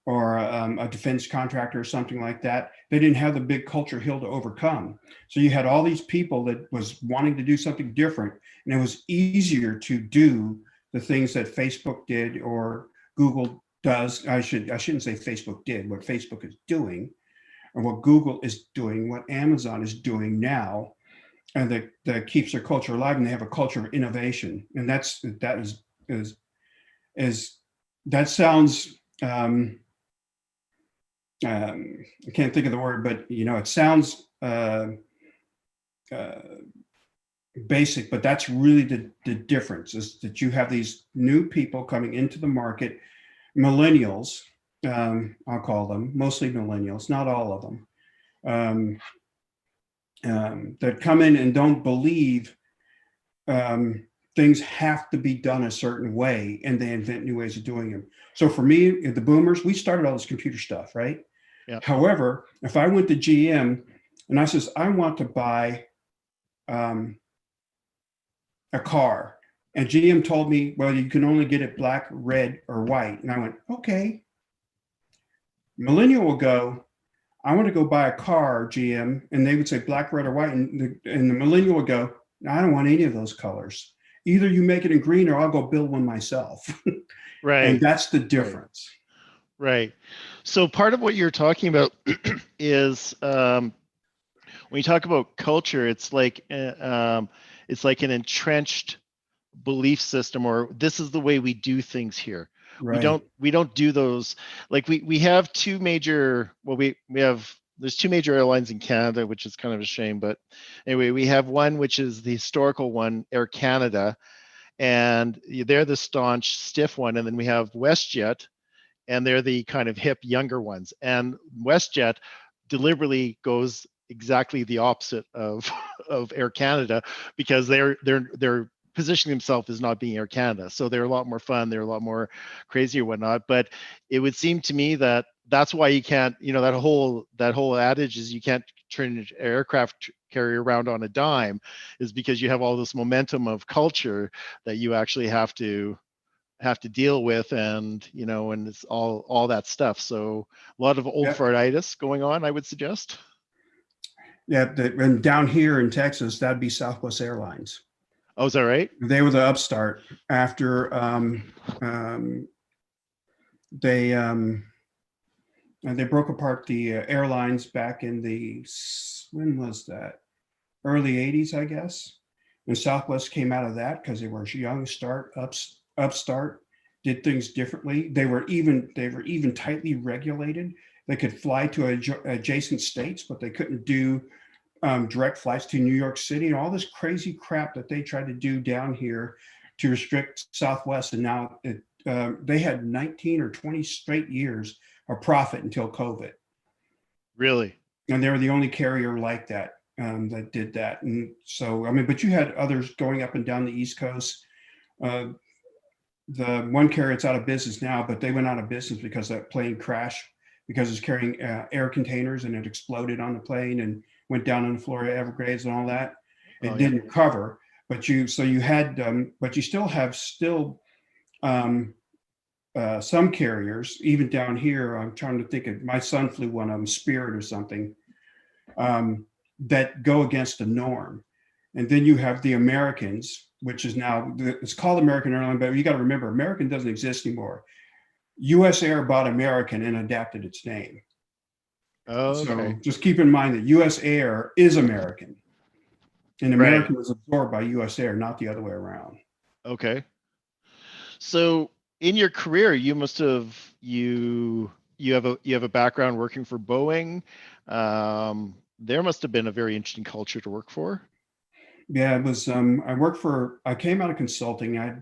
[SPEAKER 2] or a defense contractor or something like that. They didn't have the big culture hill to overcome. So you had all these people that was wanting to do something different, and it was easier to do the things that Facebook did or Google does. I shouldn't say Facebook did, what Facebook is doing, and what Google is doing, what Amazon is doing now, and that keeps their culture alive. And they have a culture of innovation, and that sounds. I can't think of the word, but it sounds basic, but that's really the difference, is that you have these new people coming into the market, millennials, I'll call them, mostly millennials, not all of them, that come in and don't believe things have to be done a certain way, and they invent new ways of doing them. So for me, the boomers, we started all this computer stuff, right?
[SPEAKER 1] Yeah.
[SPEAKER 2] However, if I went to GM and I says, I want to buy a car, and GM told me, well, you can only get it black, red, or white. And I went, okay. Millennial will go, I want to go buy a car, GM. And they would say black, red, or white. And the millennial would go, no, I don't want any of those colors. Either you make it in green or I'll go build one myself.
[SPEAKER 1] Right.
[SPEAKER 2] And that's the difference.
[SPEAKER 1] Right. So part of what you're talking about is when you talk about culture, it's like an entrenched belief system, or this is the way we do things here. Right. We don't do those, like we have two major, there's two major airlines in Canada, which is kind of a shame, but anyway, we have one which is the historical one, Air Canada, and they're the staunch, stiff one, and then we have WestJet, and they're the kind of hip, younger ones. And WestJet deliberately goes exactly the opposite of Air Canada, because they're positioning themselves as not being Air Canada. So they're a lot more fun, they're a lot more crazy or whatnot. But it would seem to me that that's why you can't, that whole adage is you can't turn an aircraft carrier around on a dime, is because you have all this momentum of culture that you actually have to deal with, and and it's all that stuff. So a lot of old fartitis going on, I would suggest.
[SPEAKER 2] Yeah, and down here in Texas, that'd be Southwest Airlines.
[SPEAKER 1] Oh, is that right?
[SPEAKER 2] They were the upstart after they broke apart the airlines back in when was that? Early 80s, I guess. And Southwest came out of that because they were young upstart, did things differently. They were even tightly regulated. They could fly to adjacent states, but they couldn't do direct flights to New York City, and all this crazy crap that they tried to do down here to restrict Southwest. And now they had 19 or 20 straight years a profit until COVID.
[SPEAKER 1] Really?
[SPEAKER 2] And they were the only carrier like that that did that. And so, I mean, but you had others going up and down the East Coast. The one carrier that's out of business now, but they went out of business because that plane crashed because it's carrying air containers and it exploded on the plane and went down in the Florida Everglades and all that. It didn't recover, but you still have some carriers, even down here. I'm trying to think of, my son flew one of them, Spirit or something, that go against the norm. And then you have the Americans, which is now, it's called American Airlines, but you got to remember, American doesn't exist anymore. US Air bought American and adapted its name.
[SPEAKER 1] Oh, okay.
[SPEAKER 2] So just keep in mind that US Air is American. And American was absorbed by US Air, not the other way around.
[SPEAKER 1] Okay. So in your career, you must have you have a background working for Boeing. There must have been a very interesting culture to work for.
[SPEAKER 2] Yeah, it was. I came out of consulting. I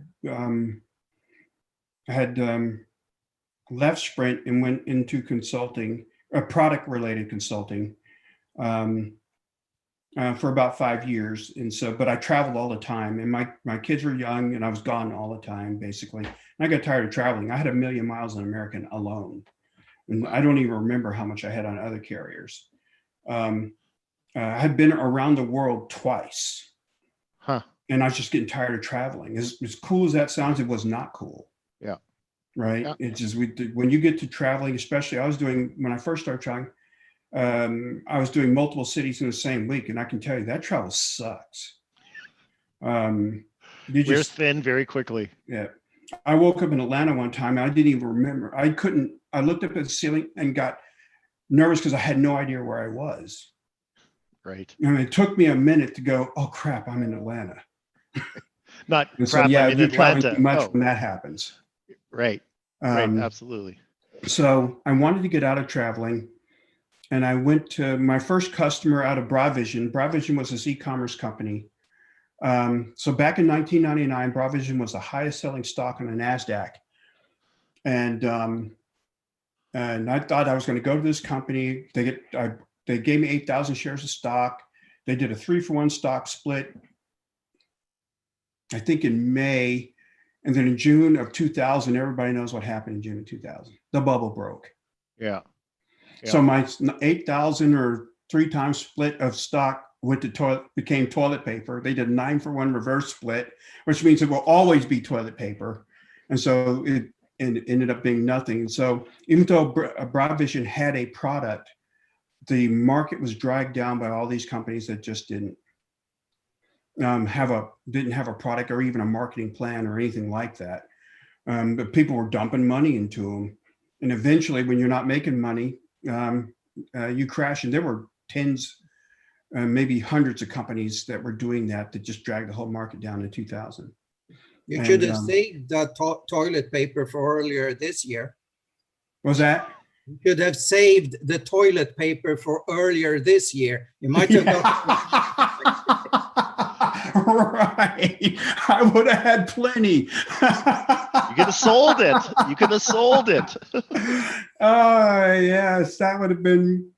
[SPEAKER 2] had left Sprint and went into consulting, product related consulting, for about 5 years. And so, but I traveled all the time, and my kids were young, and I was gone all the time, basically. And I got tired of traveling. I had 1 million miles on American alone, and I don't even remember how much I had on other carriers. I had been around the world twice.
[SPEAKER 1] Huh.
[SPEAKER 2] And I was just getting tired of traveling. As cool as that sounds, it was not cool.
[SPEAKER 1] Yeah.
[SPEAKER 2] Right.
[SPEAKER 1] Yeah.
[SPEAKER 2] It's just, when you get to traveling, especially when I first started traveling, I was doing multiple cities in the same week. And I can tell you that travel sucks.
[SPEAKER 1] We're thin very quickly.
[SPEAKER 2] Yeah. I woke up in Atlanta one time and I didn't even remember. I looked up at the ceiling and got nervous because I had no idea where I was.
[SPEAKER 1] Right.
[SPEAKER 2] And it took me a minute to go, oh crap, I'm in Atlanta.
[SPEAKER 1] Not
[SPEAKER 2] and
[SPEAKER 1] crap,
[SPEAKER 2] so, yeah,
[SPEAKER 1] I'm in
[SPEAKER 2] you're traveling
[SPEAKER 1] Atlanta.
[SPEAKER 2] too much when that happens.
[SPEAKER 1] Right. Right. Absolutely.
[SPEAKER 2] So I wanted to get out of traveling, and I went to my first customer out of Broadvision. Broadvision was this e-commerce company. So back in 1999, Broadvision was the highest selling stock on the NASDAQ. And I thought I was going to go to this company. They gave me 8,000 shares of stock. They did a 3-for-1 stock split, I think in May. And then in June of 2000, everybody knows what happened in June of 2000. The bubble broke.
[SPEAKER 1] Yeah.
[SPEAKER 2] So my 8,000 or 3 times split of stock became toilet paper. They did 9-for-1 reverse split, which means it will always be toilet paper. And so it ended up being nothing. And so even though Broadvision had a product, the market was dragged down by all these companies that just didn't have a product or even a marketing plan or anything like that. But people were dumping money into them. And eventually, when you're not making money, you crash. And there were tens, maybe hundreds of companies that were doing that just dragged the whole market down in 2000.
[SPEAKER 4] You should have saved the toilet paper for earlier this year.
[SPEAKER 2] What was that?
[SPEAKER 4] You should have saved the toilet paper for earlier this year. You might have
[SPEAKER 2] Right. I would have had plenty.
[SPEAKER 1] You could have sold it. You could have sold it.
[SPEAKER 2] Oh, yes. That would have been.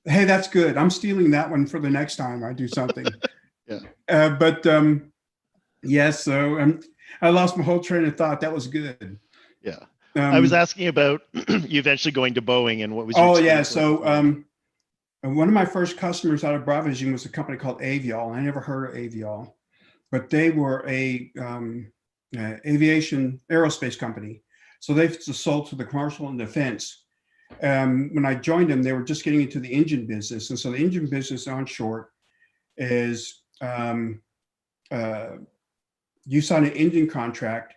[SPEAKER 2] Hey, that's good. I'm stealing that one for the next time I do something.
[SPEAKER 1] Yeah.
[SPEAKER 2] Yes. So I lost my whole train of thought. That was good.
[SPEAKER 1] Yeah. I was asking about you eventually going to Boeing and what was your
[SPEAKER 2] yeah.
[SPEAKER 1] experience
[SPEAKER 2] So one of my first customers out of Broadvision was a company called Aviol. I never heard of Aviol, but they were a aerospace company. So they sold to the commercial and defense. When I joined them, they were just getting into the engine business. And so the engine business on short is you sign an engine contract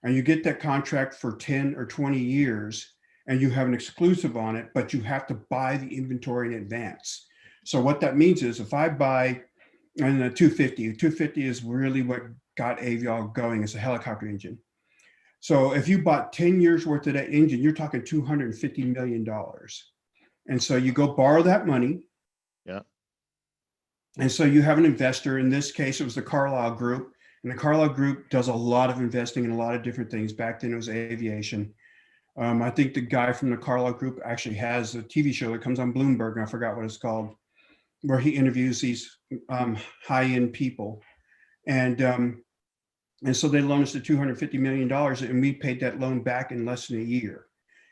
[SPEAKER 2] and you get that contract for 10 or 20 years and you have an exclusive on it, but you have to buy the inventory in advance. So what that means is if I buy a 250 is really what got Aviol going as a helicopter engine. So if you bought 10 years worth of that engine, you're talking $250 million. And so you go borrow that money.
[SPEAKER 1] Yeah.
[SPEAKER 2] And so you have an investor. In this case, it was the Carlyle Group. And the Carlyle Group does a lot of investing in a lot of different things. Back then it was aviation. I think the guy from the Carlyle Group actually has a TV show that comes on Bloomberg, and I forgot what it's called, where he interviews these high-end people. And so they loaned us the $250 million, and we paid that loan back in less than a year.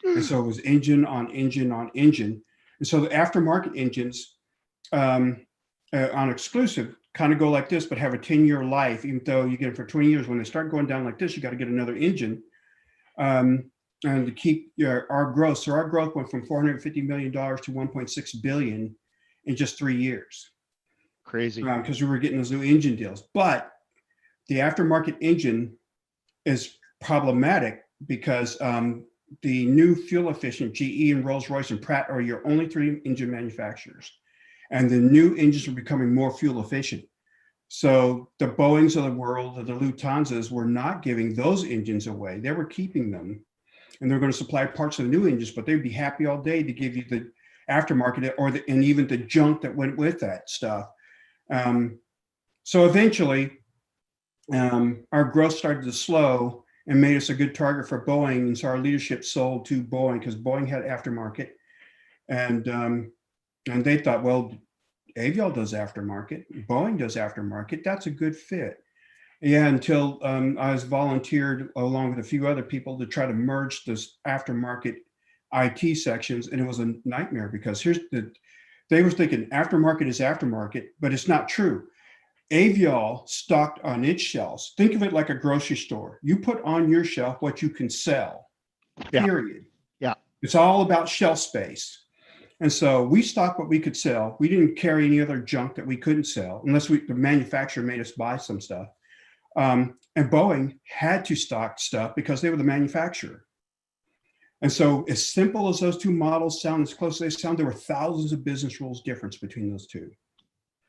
[SPEAKER 2] And so it was engine on engine on engine. And so the aftermarket engines on exclusive kind of go like this, but have a 10-year life, even though you get it for 20 years. When they start going down like this, you got to get another engine. And to keep our growth. So our growth went from $450 million to $1.6 billion in just 3 years.
[SPEAKER 1] Crazy.
[SPEAKER 2] Because we were getting those new engine deals. But the aftermarket engine is problematic because the new fuel efficient GE and Rolls-Royce and Pratt are your only 3 engine manufacturers. And the new engines are becoming more fuel efficient. So the Boeings of the world, or the Lufthansas, were not giving those engines away. They were keeping them. And they're going to supply parts of the new engines, but they'd be happy all day to give you the aftermarket and even the junk that went with that stuff. So eventually, our growth started to slow and made us a good target for Boeing. And so our leadership sold to Boeing because Boeing had aftermarket. And they thought, well, Aviall does aftermarket, Boeing does aftermarket, that's a good fit. Yeah, until I was volunteered along with a few other people to try to merge this aftermarket IT sections. And it was a nightmare because they were thinking aftermarket is aftermarket, but it's not true. Aviall stocked on its shelves. Think of it like a grocery store. You put on your shelf what you can sell, period.
[SPEAKER 1] Yeah.
[SPEAKER 2] It's all about shelf space. And so we stocked what we could sell. We didn't carry any other junk that we couldn't sell unless the manufacturer made us buy some stuff. And Boeing had to stock stuff because they were the manufacturer. And so as simple as those two models sound, as close as they sound, there were thousands of business rules difference between those two.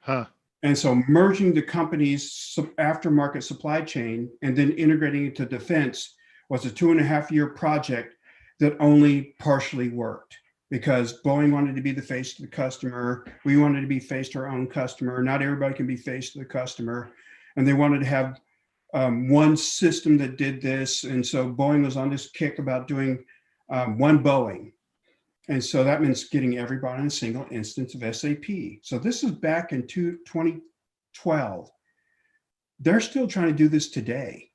[SPEAKER 1] Huh.
[SPEAKER 2] And so merging the company's aftermarket supply chain and then integrating it to defense was a 2.5-year project that only partially worked because Boeing wanted to be the face to the customer. We wanted to be face to our own customer. Not everybody can be face to the customer. And they wanted to have one system that did this. And so Boeing was on this kick about doing one Boeing. And so that means getting everybody in a single instance of SAP. So this is back in 2012. They're still trying to do this today.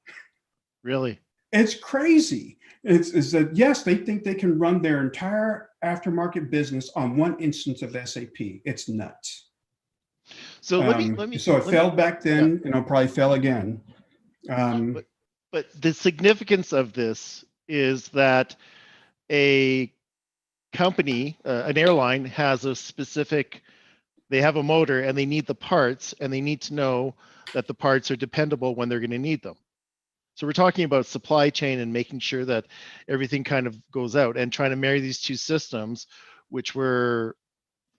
[SPEAKER 1] Really?
[SPEAKER 2] It's crazy. It's that, yes, they think they can run their entire aftermarket business on one instance of SAP. It's nuts.
[SPEAKER 1] So let me.
[SPEAKER 2] So it failed back then, and it'll probably fail again.
[SPEAKER 1] But the significance of this is that a company, an airline, has a specific. They have a motor, and they need the parts, and they need to know that the parts are dependable when they're going to need them. So we're talking about supply chain and making sure that everything kind of goes out and trying to marry these two systems, which were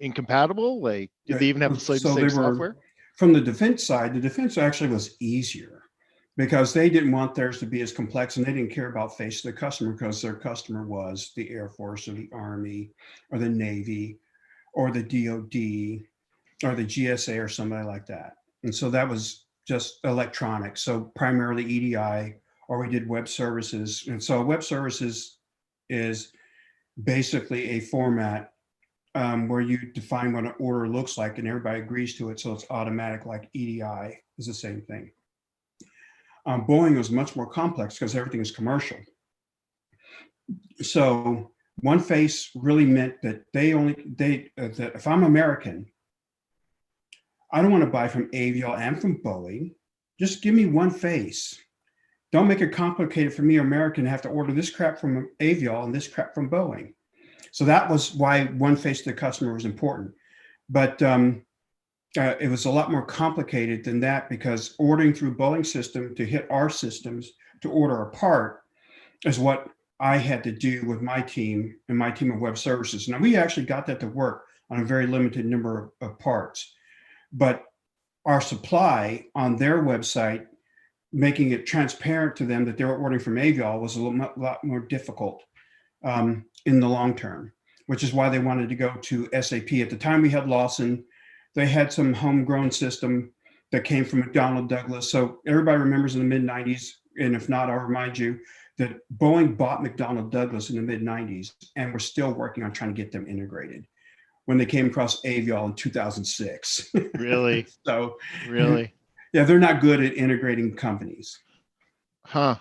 [SPEAKER 1] incompatible. Like, did they even have the same software?
[SPEAKER 2] From the defense side, the defense actually was easier because they didn't want theirs to be as complex, and they didn't care about face to the customer because their customer was the Air Force or the Army or the Navy or the DOD or the GSA or somebody like that. And so that was just electronic. So primarily EDI, or we did web services. And so web services is basically a format where you define what an order looks like and everybody agrees to it. So it's automatic, like EDI is the same thing. Boeing was much more complex because everything is commercial. So one face really meant that that if I'm American, I don't want to buy from Aviall and from Boeing. Just give me one face. Don't make it complicated for me, American, to have to order this crap from Aviall and this crap from Boeing. So that was why one face to the customer was important. But it was a lot more complicated than that because ordering through Boeing system to hit our systems to order a part is what I had to do with my team and my team of web services. Now, we actually got that to work on a very limited number of parts. But our supply on their website, making it transparent to them that they were ordering from Aviall, was a lot more difficult in the long term, which is why they wanted to go to SAP. At the time we had Lawson, they had some homegrown system that came from McDonnell Douglas. So everybody remembers in the mid-90s, and if not, I'll remind you, that Boeing bought McDonnell Douglas in the mid 90s, and we're still working on trying to get them integrated when they came across Aviol in 2006.
[SPEAKER 1] Really?
[SPEAKER 2] So,
[SPEAKER 1] Really?
[SPEAKER 2] yeah, they're not good at integrating companies.
[SPEAKER 1] Huh.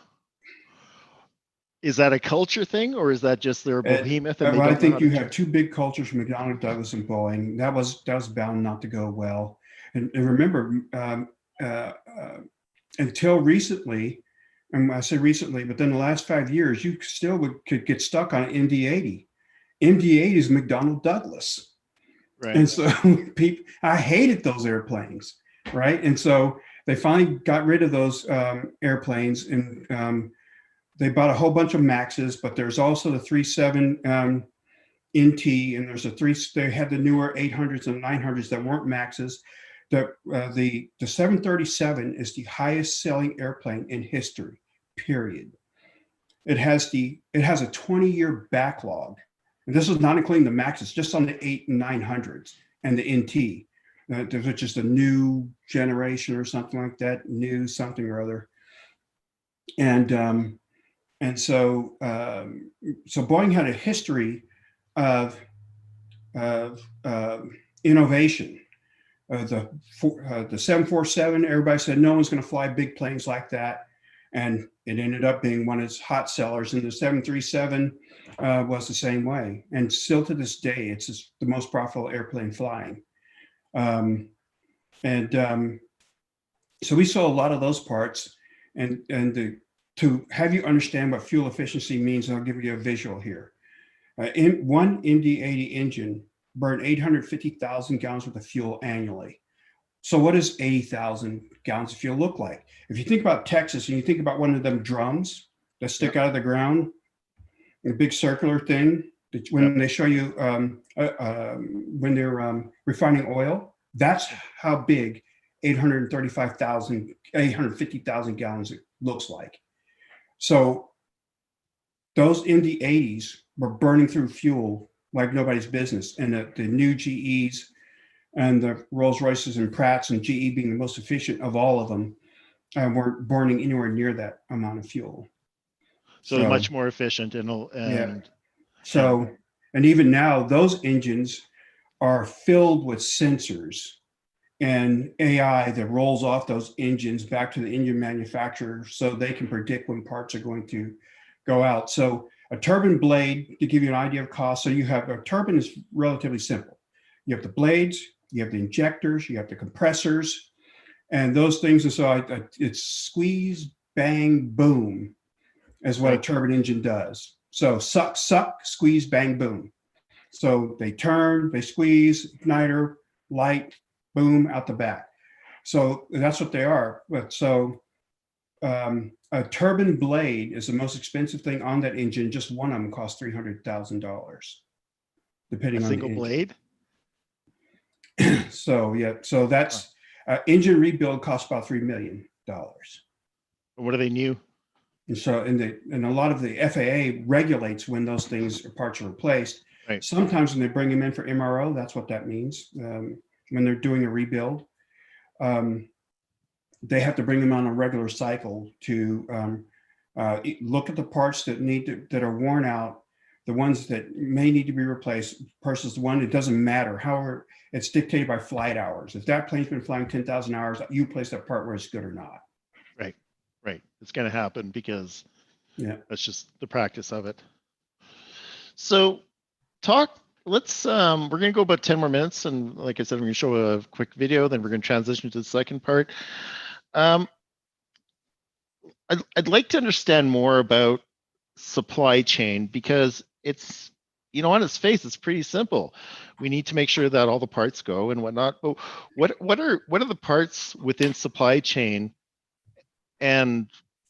[SPEAKER 1] Is that a culture thing, or is that just they're a behemoth and they
[SPEAKER 2] Well, I
[SPEAKER 1] don't know
[SPEAKER 2] think
[SPEAKER 1] how
[SPEAKER 2] you
[SPEAKER 1] to
[SPEAKER 2] have two big cultures from McDonnell Douglas and Boeing. That was bound not to go well. And remember, until recently, and I say recently, but then the last 5 years, you still could get stuck on MD-80. MD-80 is McDonnell Douglas.
[SPEAKER 1] Right.
[SPEAKER 2] And so people, I hated those airplanes, right? And so they finally got rid of those airplanes, and they bought a whole bunch of Maxes, but there's also the 37 NT, and they had the newer 800s and 900s that weren't Maxes. The 737 is the highest selling airplane in history, period. It has a 20-year backlog. And this is not including the Maxes, just on the 8 and 900s and the NT, which is the new generation or something like that, new something or other. And so Boeing had a history of innovation. The 747, everybody said no one's going to fly big planes like that, and it ended up being one of its hot sellers. And the 737 was the same way, and still to this day, it's just the most profitable airplane flying. So we saw a lot of those parts, to have you understand what fuel efficiency means, I'll give you a visual here. One MD-80 engine burned 850,000 gallons worth of fuel annually. So what does 80,000 gallons of fuel look like? If you think about Texas and you think about one of them drums that stick out of the ground, a big circular thing, when they show you when they're refining oil, that's how big 850,000 gallons looks like. So those MD-80s were burning through fuel like nobody's business. And the new GEs and the Rolls-Royces and Pratts, and GE being the most efficient of all of them, weren't burning anywhere near that amount of fuel.
[SPEAKER 1] So much more efficient and
[SPEAKER 2] so, and even now those engines are filled with sensors and AI that rolls off those engines back to the engine manufacturer so they can predict when parts are going to go out. So a turbine blade, to give you an idea of cost, so you have a turbine is relatively simple. You have the blades, you have the injectors, you have the compressors, and those things. And so it's squeeze, bang, boom is what a turbine engine does. So suck, squeeze, bang, boom. So they turn, they squeeze, igniter, light, boom, out the back. So that's what they are. But so a turbine blade is the most expensive thing on that engine. Just one of them costs $300,000, depending on the engine.
[SPEAKER 1] Blade.
[SPEAKER 2] So yeah, so that's engine rebuild costs about $3 million.
[SPEAKER 1] What are they new?
[SPEAKER 2] And so, and a lot of the FAA regulates when those parts are replaced.
[SPEAKER 1] Right.
[SPEAKER 2] Sometimes when they bring them in for MRO, that's what that means. When they're doing a rebuild, they have to bring them on a regular cycle to look at the parts that are worn out, the ones that may need to be replaced versus the one that doesn't matter. However, it's dictated by flight hours. If that plane's been flying 10,000 hours, you place that part where it's good or not.
[SPEAKER 1] Right. It's going to happen because that's just the practice of it. So let's we're going to go about 10 more minutes, and like I said, we're going to show a quick video, then we're going to transition to the second part. I'd like to understand more about supply chain, because it's, on its face, it's pretty simple. We need to make sure that all the parts go and whatnot. But what are the parts within supply chain? And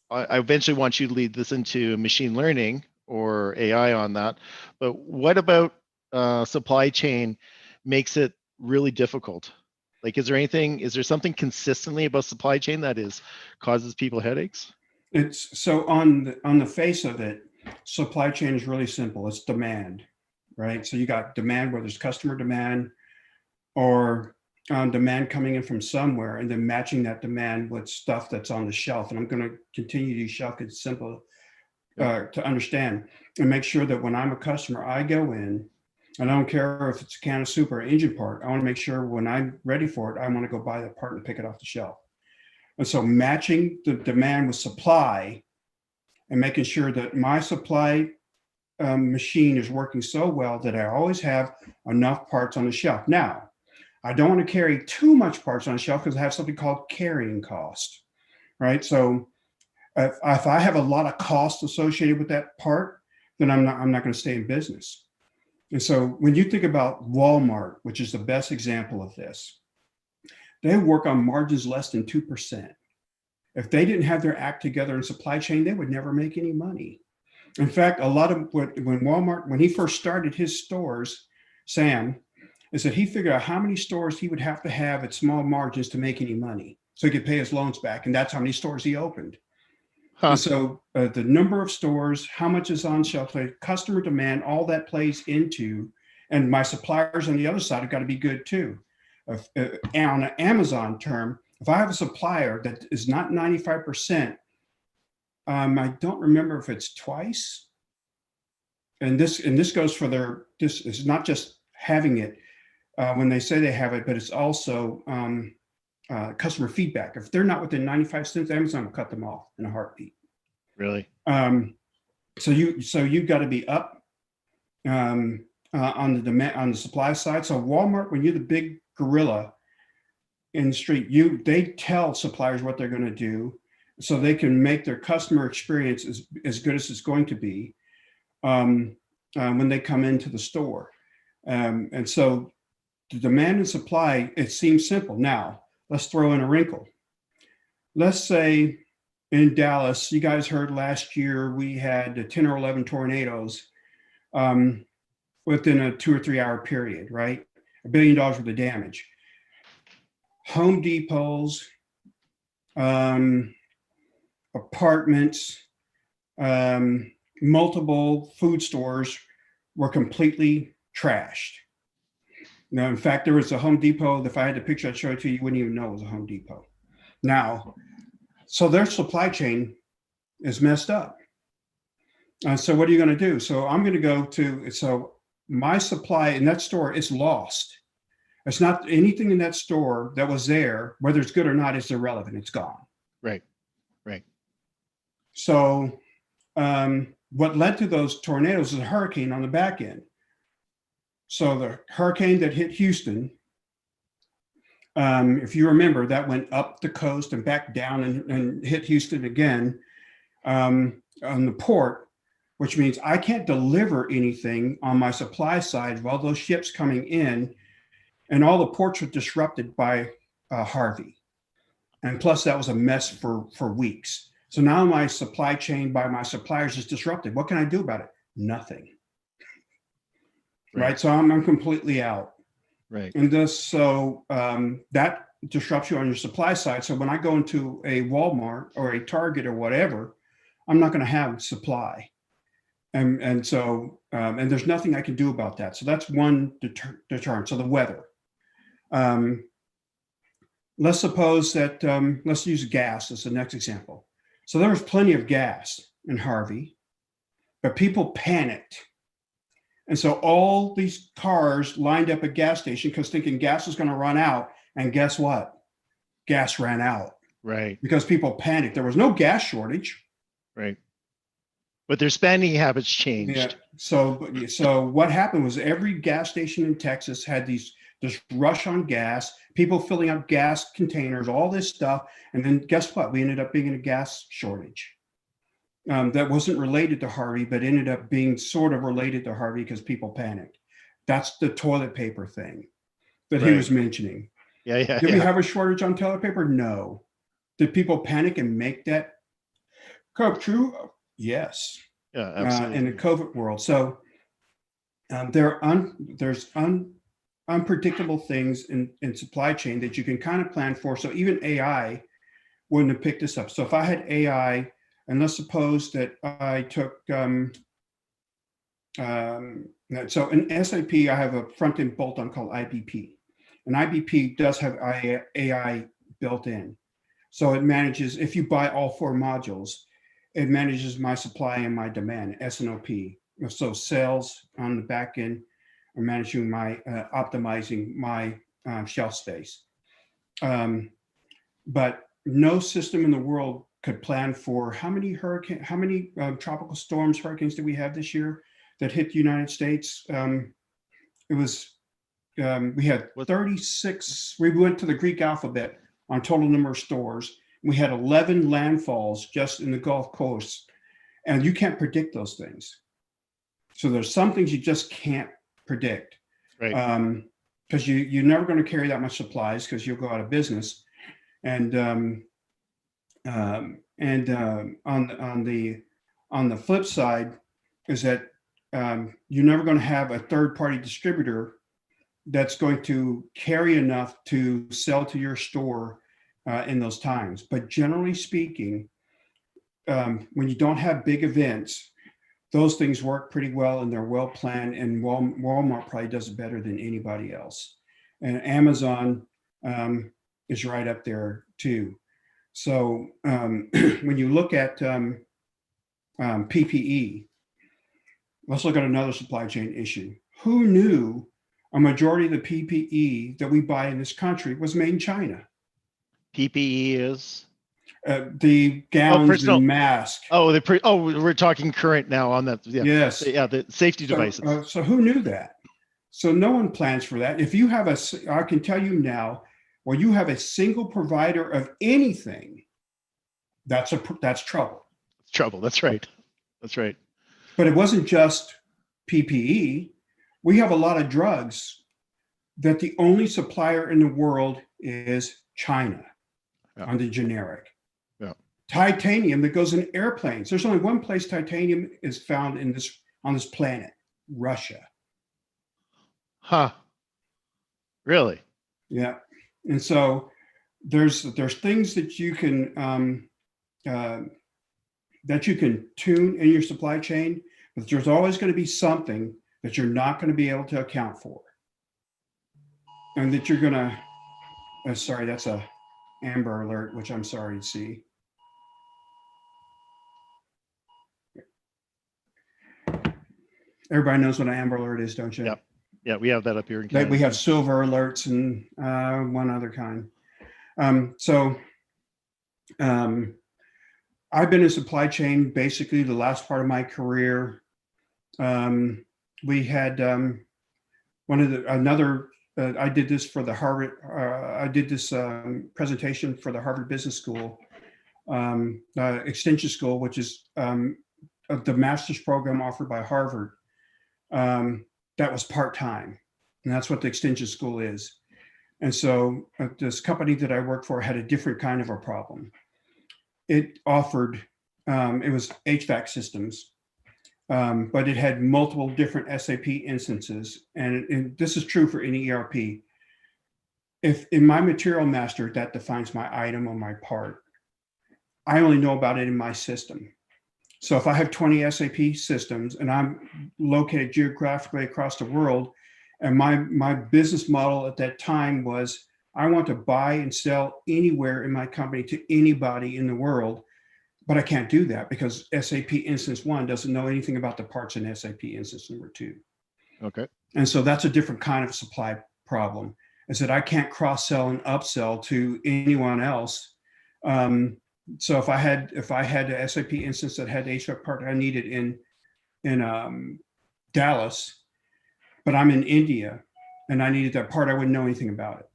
[SPEAKER 1] I eventually want you to lead this into machine learning or AI on that. But what about supply chain makes it really difficult? Like, is there something consistently about supply chain that causes people headaches?
[SPEAKER 2] It's so on the face of it, supply chain is really simple. It's demand, right? So you got demand where there's customer demand, or demand coming in from somewhere, and then matching that demand with stuff that's on the shelf. And I'm going to continue to use shelf because it's simple. to understand and make sure that when I'm a customer, I go in and I don't care if it's a can of soup or an engine part. I want to make sure when I'm ready for it, I want to go buy that part and pick it off the shelf. And so matching the demand with supply and making sure that my supply machine is working so well that I always have enough parts on the shelf. Now, I don't want to carry too much parts on the shelf because I have something called carrying cost, right? So if I have a lot of cost associated with that part, then I'm not going to stay in business. And so when you think about Walmart, which is the best example of this, they work on margins less than 2%. If they didn't have their act together in supply chain, they would never make any money. In fact, a lot of when Walmart, when he first started his stores, Sam, is that he figured out how many stores he would have to have at small margins to make any money so he could pay his loans back. And that's how many stores he opened. And so the number of stores, how much is on shelf, customer demand, all that plays into, and my suppliers on the other side have got to be good too. On an Amazon term, if I have a supplier that is not 95%, I don't remember if it's twice. And this goes for this is not just having it when they say they have it, but it's also customer feedback. If they're not within 95 cents, Amazon will cut them off in a heartbeat.
[SPEAKER 1] Really?
[SPEAKER 2] So you've got to be up on the demand on the supply side. So Walmart, when you're the big gorilla in the street, they tell suppliers what they're going to do, so they can make their customer experience as good as it's going to be when they come into the store. And so the demand and supply, it seems simple. Now, let's throw in a wrinkle. Let's say in Dallas, you guys heard last year we had 10 or 11 tornadoes within a 2 or 3 hour period, right? $1 billion worth of damage. Home Depots, apartments, multiple food stores were completely trashed. Now, in fact, there was a Home Depot. If I had the picture I'd show it to you, you wouldn't even know it was a Home Depot. Now, so their supply chain is messed up. So what are you going to do? So I'm going to go to, so my supply in that store is lost. It's not anything in that store that was there, whether it's good or not, is irrelevant. It's gone.
[SPEAKER 1] Right.
[SPEAKER 2] So what led to those tornadoes is a hurricane on the back end. So the hurricane that hit Houston, if you remember, that went up the coast and back down and hit Houston again on the port, which means I can't deliver anything on my supply side of all those ships coming in, and all the ports were disrupted by Harvey. And plus that was a mess for weeks. So now my supply chain by my suppliers is disrupted. What can I do about it? Nothing. Right. So I'm completely out.
[SPEAKER 1] Right.
[SPEAKER 2] And that disrupts you on your supply side. So when I go into a Walmart or a Target or whatever, I'm not going to have supply. And so there's nothing I can do about that. So that's one deterrent. So the weather. Let's suppose that, let's use gas as the next example. So there was plenty of gas in Harvey, but people panicked. And so all these cars lined up at gas station because thinking gas was going to run out. And guess what? Gas ran out.
[SPEAKER 1] Right.
[SPEAKER 2] Because people panicked. There was no gas shortage.
[SPEAKER 1] Right. But their spending habits changed.
[SPEAKER 2] Yeah. So what happened was every gas station in Texas had this rush on gas, people filling up gas containers, all this stuff. And then guess what? We ended up being in a gas shortage. That wasn't related to Harvey, but ended up being sort of related to Harvey because people panicked. That's the toilet paper thing that he was mentioning.
[SPEAKER 1] Yeah.
[SPEAKER 2] Did we have a shortage on toilet paper? No. Did people panic and make that come true? Yes.
[SPEAKER 1] Yeah, absolutely.
[SPEAKER 2] In the COVID world. So there's unpredictable things in supply chain that you can kind of plan for. So even AI wouldn't have picked this up. So if I had AI, and let's suppose that I took, so in SAP, I have a front-end bolt-on called IBP. And IBP does have AI built in. So it manages, if you buy all 4 modules, it manages my supply and my demand, S&OP. So sales on the back end are managing my, optimizing my shelf space. But no system in the world could plan for how many tropical storms, hurricanes did we have this year that hit the United States? It was, we had 36, we went to the Greek alphabet on total number of stores. We had 11 landfalls just in the Gulf Coast, and you can't predict those things. So there's some things you just can't predict.
[SPEAKER 1] Right.
[SPEAKER 2] Because you're never going to carry that much supplies because you'll go out of business. And on the flip side is that you're never going to have a third-party distributor that's going to carry enough to sell to your store in those times. But generally speaking, when you don't have big events, those things work pretty well and they're well planned, and Walmart probably does it better than anybody else. And Amazon is right up there too. So when you look at PPE, let's look at another supply chain issue. Who knew a majority of the PPE that we buy in this country was made in China?
[SPEAKER 1] PPE is?
[SPEAKER 2] The gowns and masks.
[SPEAKER 1] Oh, we're talking current now on that. Yeah.
[SPEAKER 2] Yes.
[SPEAKER 1] Yeah, the safety devices.
[SPEAKER 2] So who knew that? So no one plans for that. If you have I can tell you now, when you have a single provider of anything, that's trouble.
[SPEAKER 1] It's trouble. That's right. That's right.
[SPEAKER 2] But it wasn't just PPE. We have a lot of drugs that the only supplier in the world is China on the generic.
[SPEAKER 1] Yeah.
[SPEAKER 2] Titanium that goes in airplanes. There's only one place titanium is found on this planet, Russia.
[SPEAKER 1] Huh. Really?
[SPEAKER 2] Yeah. And so there's things that you can tune in your supply chain, but there's always going to be something that you're not going to be able to account for, and that you're going to. Sorry, that's a Amber Alert, which I'm sorry to see. Everybody knows what an Amber Alert is, don't you?
[SPEAKER 1] Yep. Yeah, we have that up here in Canada.
[SPEAKER 2] We have silver alerts and one other kind. I've been in supply chain basically the last part of my career. We had I did this for the Harvard. I did this presentation for the Harvard Business School, Extension School, which is the master's program offered by Harvard. That was part-time, and that's what the Extension School is. And so this company that I worked for had a different kind of a problem. It offered, it was HVAC systems, but it had multiple different SAP instances. And this is true for any ERP. If in my material master, that defines my item or my part, I only know about it in my system. So if I have 20 SAP systems and I'm located geographically across the world, and my business model at that time was I want to buy and sell anywhere in my company to anybody in the world, but I can't do that because SAP instance 1 doesn't know anything about the parts in SAP instance number 2.
[SPEAKER 1] Okay.
[SPEAKER 2] And so that's a different kind of supply problem, is that I can't cross-sell and upsell to anyone else. So if I had a SAP instance that had the HVAC part I needed in Dallas, but I'm in India and I needed that part, I wouldn't know anything about it.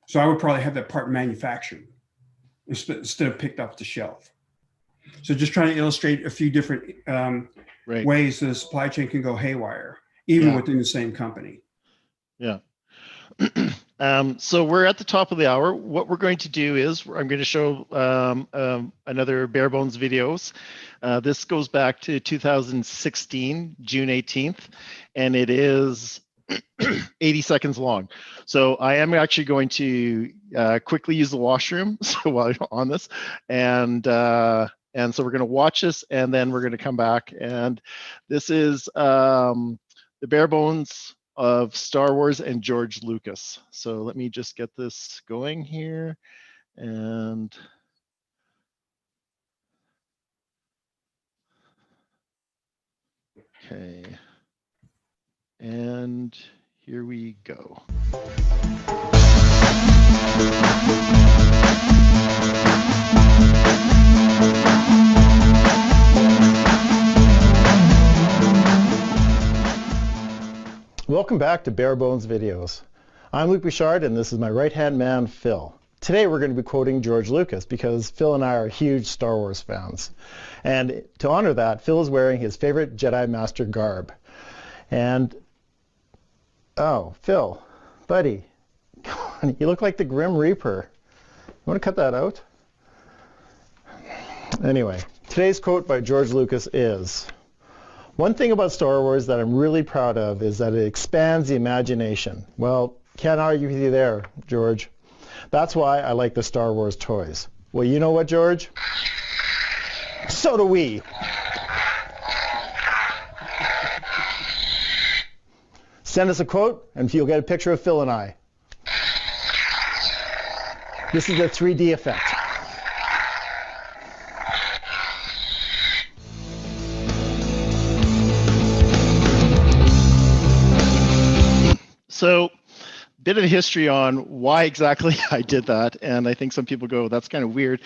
[SPEAKER 2] So I would probably have that part manufactured instead of picked off the shelf. So just trying to illustrate a few different ways the supply chain can go haywire, even within the same company.
[SPEAKER 1] Yeah. So we're at the top of the hour. What we're going to do is I'm going to show another bare bones videos. This goes back to 2016, June 18th, and it is 80 seconds long. So I am actually going to quickly use the washroom so while you're on this, and so we're going to watch this, and then we're going to come back. And this is the bare bones of Star Wars and George Lucas. So let me just get this going here. And Okay. And here we go.
[SPEAKER 5] Welcome back to Bare Bones Videos. I'm Luc Bouchard, and this is my right-hand man, Phil. Today we're going to be quoting George Lucas because Phil and I are huge Star Wars fans. And to honor that, Phil is wearing his favorite Jedi Master garb. And, oh, Phil, buddy, come on, you look like the Grim Reaper. You want to cut that out? Anyway, today's quote by George Lucas is, "One thing about Star Wars that I'm really proud of is that it expands the imagination." Well, can't argue with you there, George. That's why I like the Star Wars toys. Well, you know what, George? So do we. Send us a quote, and you'll get a picture of Phil and I. This is the 3D effect.
[SPEAKER 1] So, bit of history on why exactly I did that, and I think some people go, "That's kind of weird."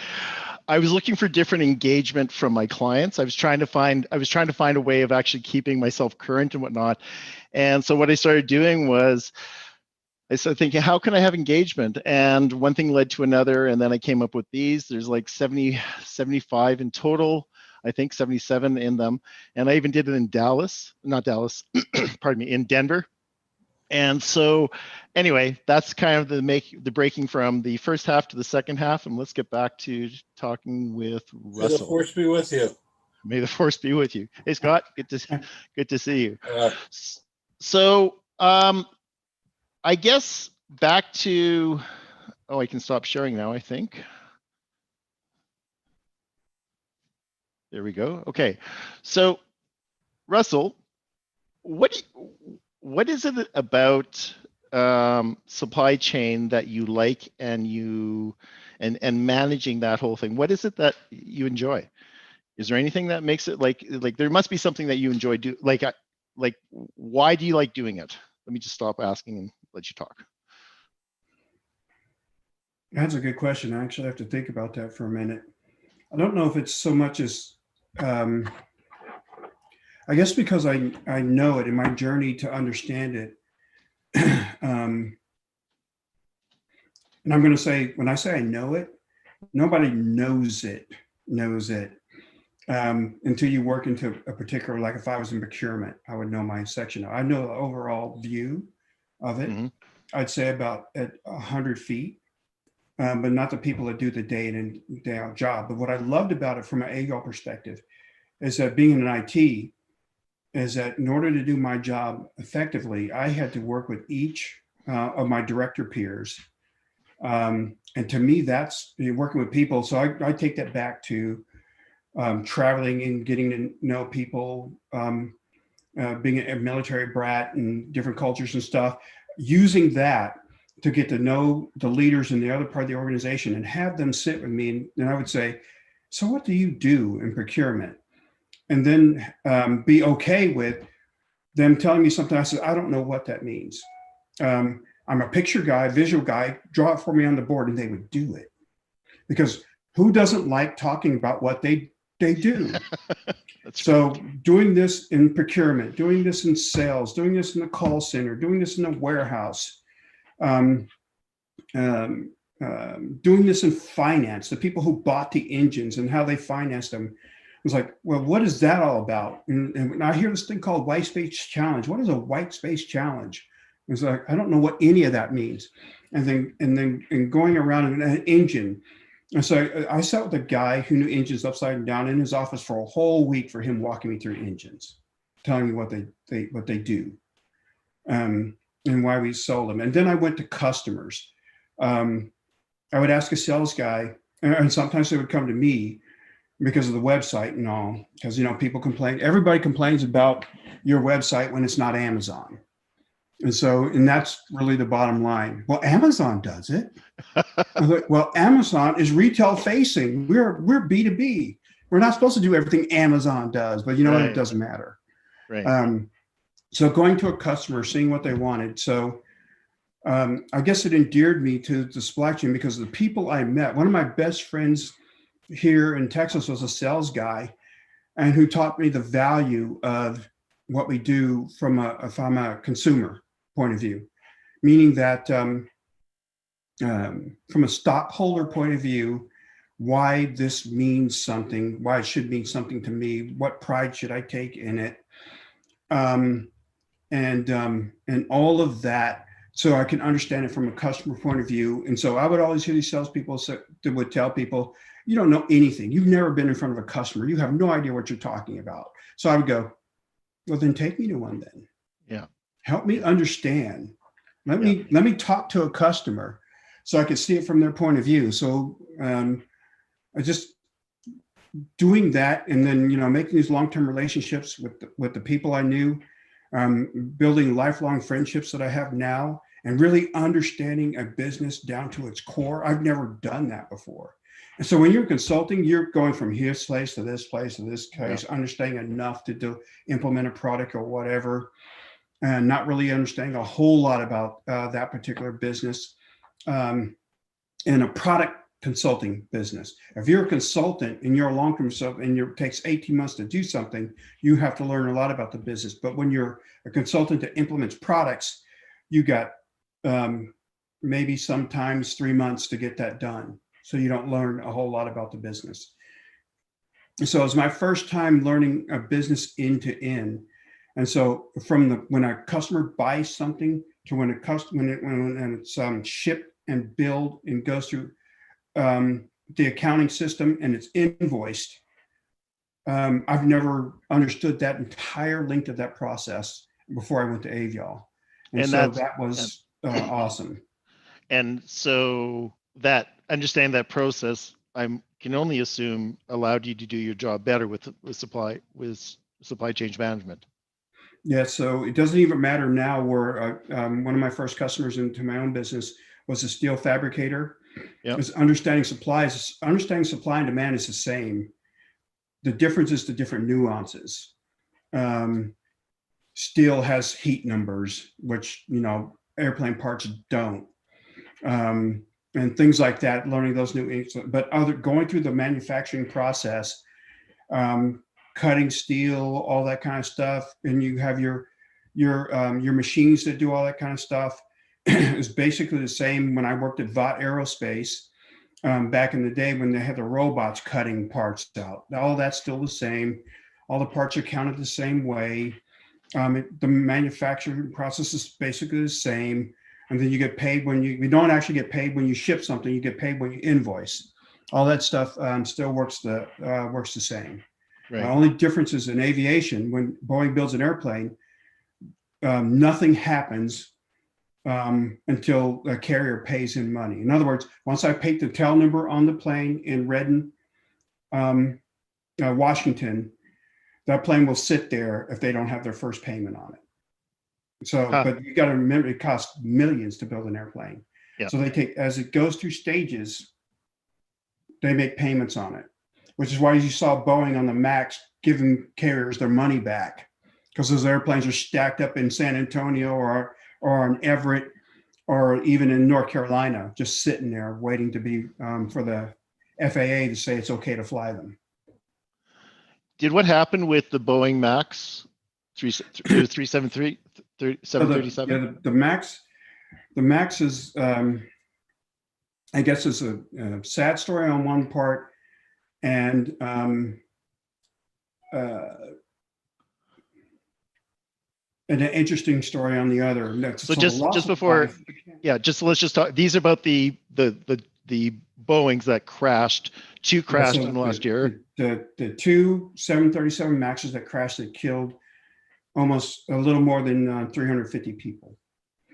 [SPEAKER 1] I was looking for different engagement from my clients. I was trying to find a way of actually keeping myself current and whatnot. And so what I started doing was I started thinking, how can I have engagement? And one thing led to another, and then I came up with these. There's like 70, 75 in total. I think 77 in them. And I even did it in pardon me, in Denver. And so anyway, that's kind of the breaking from the first half to the second half. And let's get back to talking with Russell.
[SPEAKER 6] May the force be with you.
[SPEAKER 1] May the force be with you. Hey, Scott, good to see you. So I guess back to, I can stop sharing now, I think. There we go. Okay. So Russell, what is it about supply chain that you like and managing that whole thing? What is it that you enjoy? Is there anything that makes it like there must be something that you enjoy like why do you like doing it? Let me just stop asking and let you talk.
[SPEAKER 2] That's a good question. I actually have to think about that for a minute. I don't know if it's so much as I guess because I know it in my journey to understand it. And I'm going to say, when I say I know it, nobody knows it until you work into a particular, like if I was in procurement, I would know my section. I know the overall view of it. Mm-hmm. I'd say about at 100 feet, but not the people that do the day in and day out job. But what I loved about it from an AGO perspective is that being in an IT, is that in order to do my job effectively, I had to work with each of my director peers. And to me, that's working with people. So I take that back to traveling and getting to know people, being a military brat and different cultures and stuff, using that to get to know the leaders in the other part of the organization and have them sit with me. And I would say, so what do you do in procurement? And then be okay with them telling me something. I said, I don't know what that means. I'm a picture guy, visual guy, draw it for me on the board, and they would do it. Because who doesn't like talking about what they do? So doing this in procurement, doing this in sales, doing this in the call center, doing this in the warehouse, doing this in finance, the people who bought the engines and how they financed them. It was like, well, what is that all about? And I hear this thing called white space challenge. What is a white space challenge? It's like, I don't know what any of that means. And then going around an engine. And so I sat with a guy who knew engines upside down in his office for a whole week for him walking me through engines, telling me what they do, and why we sold them. And then I went to customers. I would ask a sales guy, and sometimes they would come to me because of the website and all, because people complain. Everybody complains about your website when it's not Amazon. And that's really the bottom line. Well, Amazon does it. Well, Amazon is retail facing. We're B2B. We're not supposed to do everything Amazon does, but you know what? It doesn't matter.
[SPEAKER 1] Right.
[SPEAKER 2] So going to a customer, seeing what they wanted. So I guess it endeared me to the supply chain because the people I met, one of my best friends here in Texas was a sales guy, and who taught me the value of what we do from a consumer point of view, meaning that from a stockholder point of view, why this means something, why it should mean something to me, what pride should I take in it, and all of that, so I can understand it from a customer point of view. And so I would always hear these salespeople that would tell people, "You don't know anything. You've never been in front of a customer. You have no idea what you're talking about." So I would go, "Well, then take me to one then.
[SPEAKER 1] Yeah.
[SPEAKER 2] Help me understand. Let me talk to a customer so I can see it from their point of view." So I just doing that, and then making these long-term relationships with the people I knew, building lifelong friendships that I have now, and really understanding a business down to its core. I've never done that before. And so when you're consulting, you're going from this place to this place to this place, understanding enough to implement a product or whatever, and not really understanding a whole lot about that particular business. In a product consulting business, if you're a consultant and you're a long-term consultant and it takes 18 months to do something, you have to learn a lot about the business. But when you're a consultant that implements products, you got maybe sometimes 3 months to get that done. So you don't learn a whole lot about the business. So it was my first time learning a business end to end. And so when a customer buys something to when it's shipped and billed and goes through the accounting system and it's invoiced, I've never understood that entire length of that process before I went to Avial. And so that was awesome.
[SPEAKER 1] And so that understanding that process, I can only assume allowed you to do your job better with supply chain management.
[SPEAKER 2] Yeah, so it doesn't even matter now where one of my first customers into my own business was a steel fabricator.
[SPEAKER 1] Yep.
[SPEAKER 2] Is understanding supply and demand is the same. The difference is the different nuances. Steel has heat numbers, which airplane parts don't, and things like that. Learning those new, but going through the manufacturing process, cutting steel, all that kind of stuff, and you have your machines that do all that kind of stuff. Is basically the same when I worked at Vought Aerospace back in the day when they had the robots cutting parts out. All that's still the same. All the parts are counted the same way. The manufacturing process is basically the same. And then you get paid when you don't actually get paid when you ship something. You get paid when you invoice. All that stuff still works the same.
[SPEAKER 1] Right.
[SPEAKER 2] Only difference is in aviation. When Boeing builds an airplane, nothing happens until the carrier pays in money. In other words, once I paid the tail number on the plane in Redden, Washington, that plane will sit there if they don't have their first payment on it. So, but you got to remember, it costs millions to build an airplane.
[SPEAKER 1] Yeah.
[SPEAKER 2] So they take, as it goes through stages, they make payments on it, which is why you saw Boeing on the MAX giving carriers their money back, because those airplanes are stacked up in San Antonio or in Everett, or even in North Carolina, just sitting there waiting to be for the FAA to say it's okay to fly them.
[SPEAKER 1] Did what happened with the Boeing MAX 737?
[SPEAKER 2] Yeah, the MAX is, I guess, is a sad story on one part, and an interesting story on the other.
[SPEAKER 1] So just before, let's just talk. These are about the Boeings that crashed. Two crashed in the last year.
[SPEAKER 2] The two 737 MAXs that crashed that killed almost a little more than 350 people.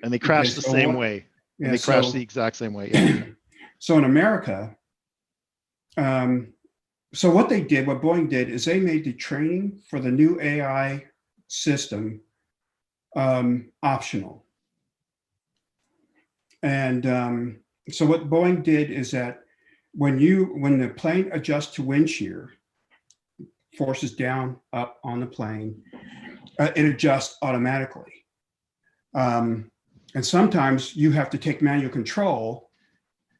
[SPEAKER 1] And they crashed the same way. And they crashed the exact same way. Yeah.
[SPEAKER 2] So in America, so what Boeing did is they made the training for the new AI system optional. And so what Boeing did is that when the plane adjusts to wind shear, forces down, up on the plane, it adjusts automatically. And sometimes you have to take manual control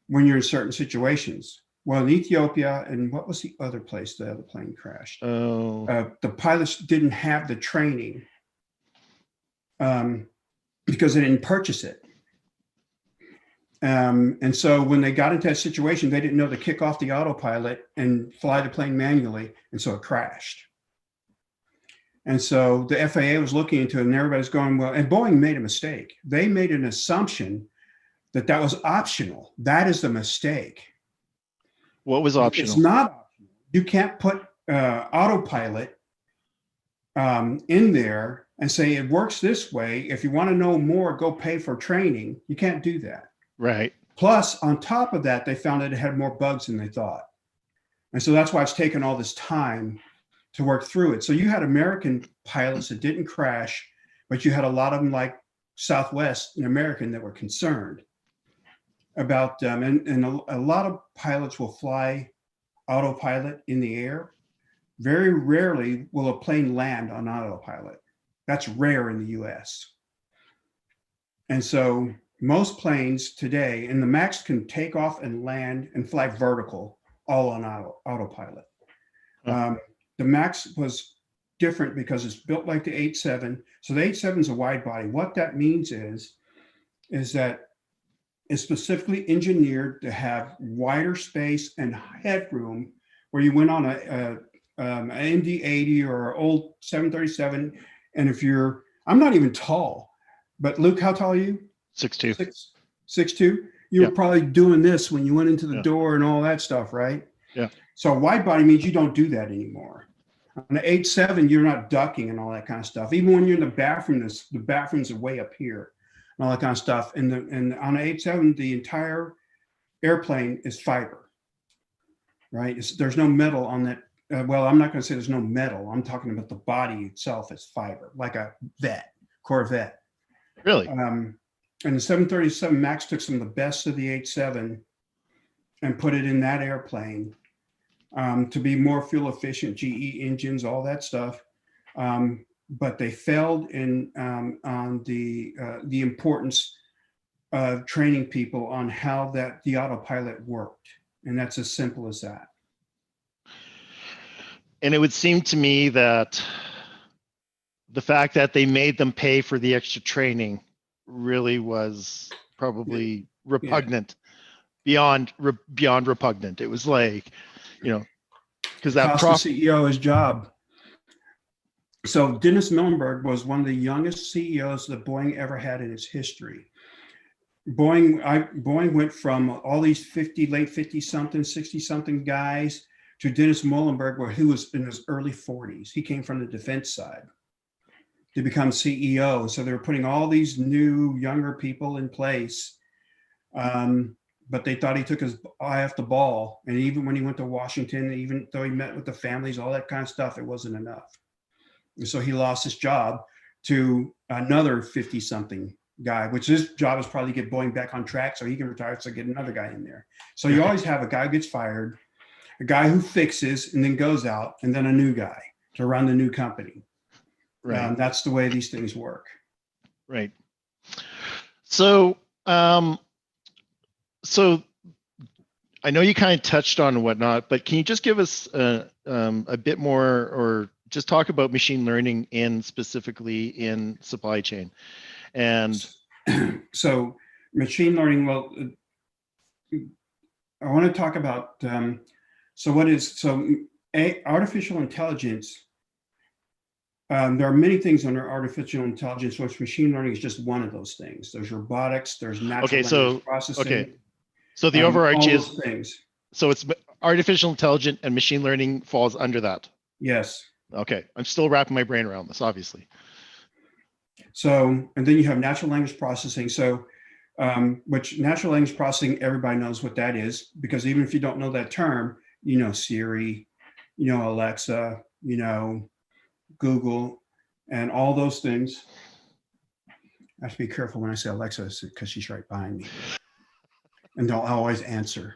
[SPEAKER 2] when you're in certain situations. Well, in Ethiopia, and what was the other place the other plane crashed?
[SPEAKER 1] Oh,
[SPEAKER 2] The pilots didn't have the training because they didn't purchase it. And so when they got into that situation, they didn't know to kick off the autopilot and fly the plane manually, and so it crashed. And so the FAA was looking into it, and everybody's going, well, and Boeing made a mistake. They made an assumption that that was optional. That is the mistake.
[SPEAKER 1] what was optional?
[SPEAKER 2] It's not optional. You can't put autopilot in there and say it works this way. If you want to know more, go pay for training. You can't do that.
[SPEAKER 1] Right.
[SPEAKER 2] Plus, on top of that, they found that it had more bugs than they thought. And so that's why it's taken all this time to work through it. So you had American pilots that didn't crash, but you had a lot of them like Southwest and American that were concerned about them. And a lot of pilots will fly autopilot in the air. Very rarely will a plane land on autopilot. That's rare in the US. And so most planes today, and the MAX can take off and land and fly vertical, all on autopilot. The MAX was different because it's built like the 87. So the 87 is a wide body. What that means is that it's specifically engineered to have wider space and headroom, where you went on an MD-80 or an old 737. And if I'm not even tall, but Luke, how tall are you?
[SPEAKER 1] 6'2".
[SPEAKER 2] 6'2". You were probably doing this when you went into the door and all that stuff, right?
[SPEAKER 1] Yeah.
[SPEAKER 2] So wide body means you don't do that anymore. On the 87, you're not ducking and all that kind of stuff. Even when you're in the bathroom, the bathrooms are way up here and all that kind of stuff. And on the 87, the entire airplane is fiber, right? There's no metal on that. Well, I'm not going to say there's no metal. I'm talking about the body itself is fiber, like a Corvette.
[SPEAKER 1] Really?
[SPEAKER 2] And the 737 MAX took some of the best of the 87 and put it in that airplane to be more fuel efficient, GE engines, all that stuff. But they failed on the importance of training people on how the autopilot worked. And that's as simple as that.
[SPEAKER 1] And it would seem to me that the fact that they made them pay for the extra training really was probably repugnant, beyond repugnant. It was like, because that
[SPEAKER 2] cost the CEO his job. So Dennis Muilenburg was one of the youngest CEOs that Boeing ever had in its history. Boeing went from all these late 50-something, 60-something guys to Dennis Muilenburg, where he was in his early 40s. He came from the defense side to become CEO. So they were putting all these new, younger people in place. But they thought he took his eye off the ball. And even when he went to Washington, even though he met with the families, all that kind of stuff, it wasn't enough. And so he lost his job to another 50-something guy, which his job is probably to get Boeing back on track so he can retire, so get another guy in there. So you always have a guy who gets fired, a guy who fixes and then goes out, and then a new guy to run the new company.
[SPEAKER 1] Right.
[SPEAKER 2] That's the way these things work.
[SPEAKER 1] Right. So, so I know you kind of touched on whatnot, but can you just give us a bit more, or just talk about machine learning specifically in supply chain? And
[SPEAKER 2] so machine learning, well, I want to talk about, artificial intelligence. There are many things under artificial intelligence, which machine learning is just one of those things. There's robotics, there's natural language processing.
[SPEAKER 1] Okay. So the overarch is
[SPEAKER 2] things.
[SPEAKER 1] So it's artificial intelligence and machine learning falls under that.
[SPEAKER 2] Yes.
[SPEAKER 1] Okay. I'm still wrapping my brain around this, obviously.
[SPEAKER 2] So, and then you have natural language processing. So, which natural language processing, everybody knows what that is, because even if you don't know that term, Siri, Alexa, Google, and all those things. I have to be careful when I say Alexa because she's right behind me. And they'll always answer.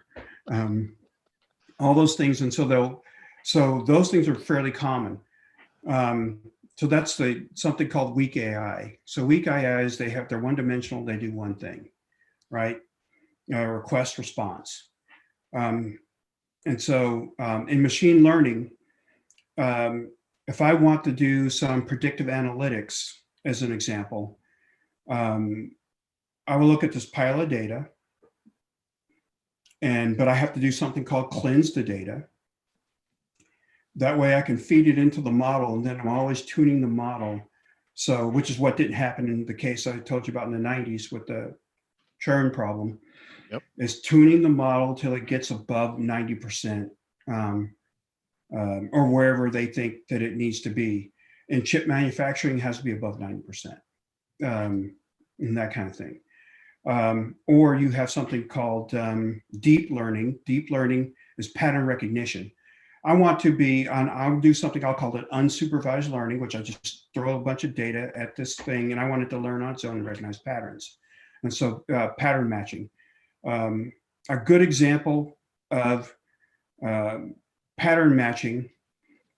[SPEAKER 2] All those things. And so those things are fairly common. So that's something called weak AI. So weak AI is they're one-dimensional, they do one thing, right? Request response. And so in machine learning, if I want to do some predictive analytics, as an example, I will look at this pile of data, but I have to do something called cleanse the data. That way I can feed it into the model, and then I'm always tuning the model. So, which is what didn't happen in the case I told you about in the 90s with the churn problem.
[SPEAKER 1] Yep.
[SPEAKER 2] Is tuning the model till it gets above 90%, or wherever they think that it needs to be. And chip manufacturing has to be above 90%, and that kind of thing. Or you have something called deep learning. Deep learning is pattern recognition. I'll do something I'll call it unsupervised learning, which I just throw a bunch of data at this thing and I want it to learn on its own and recognize patterns. And so pattern matching. A good example of pattern matching,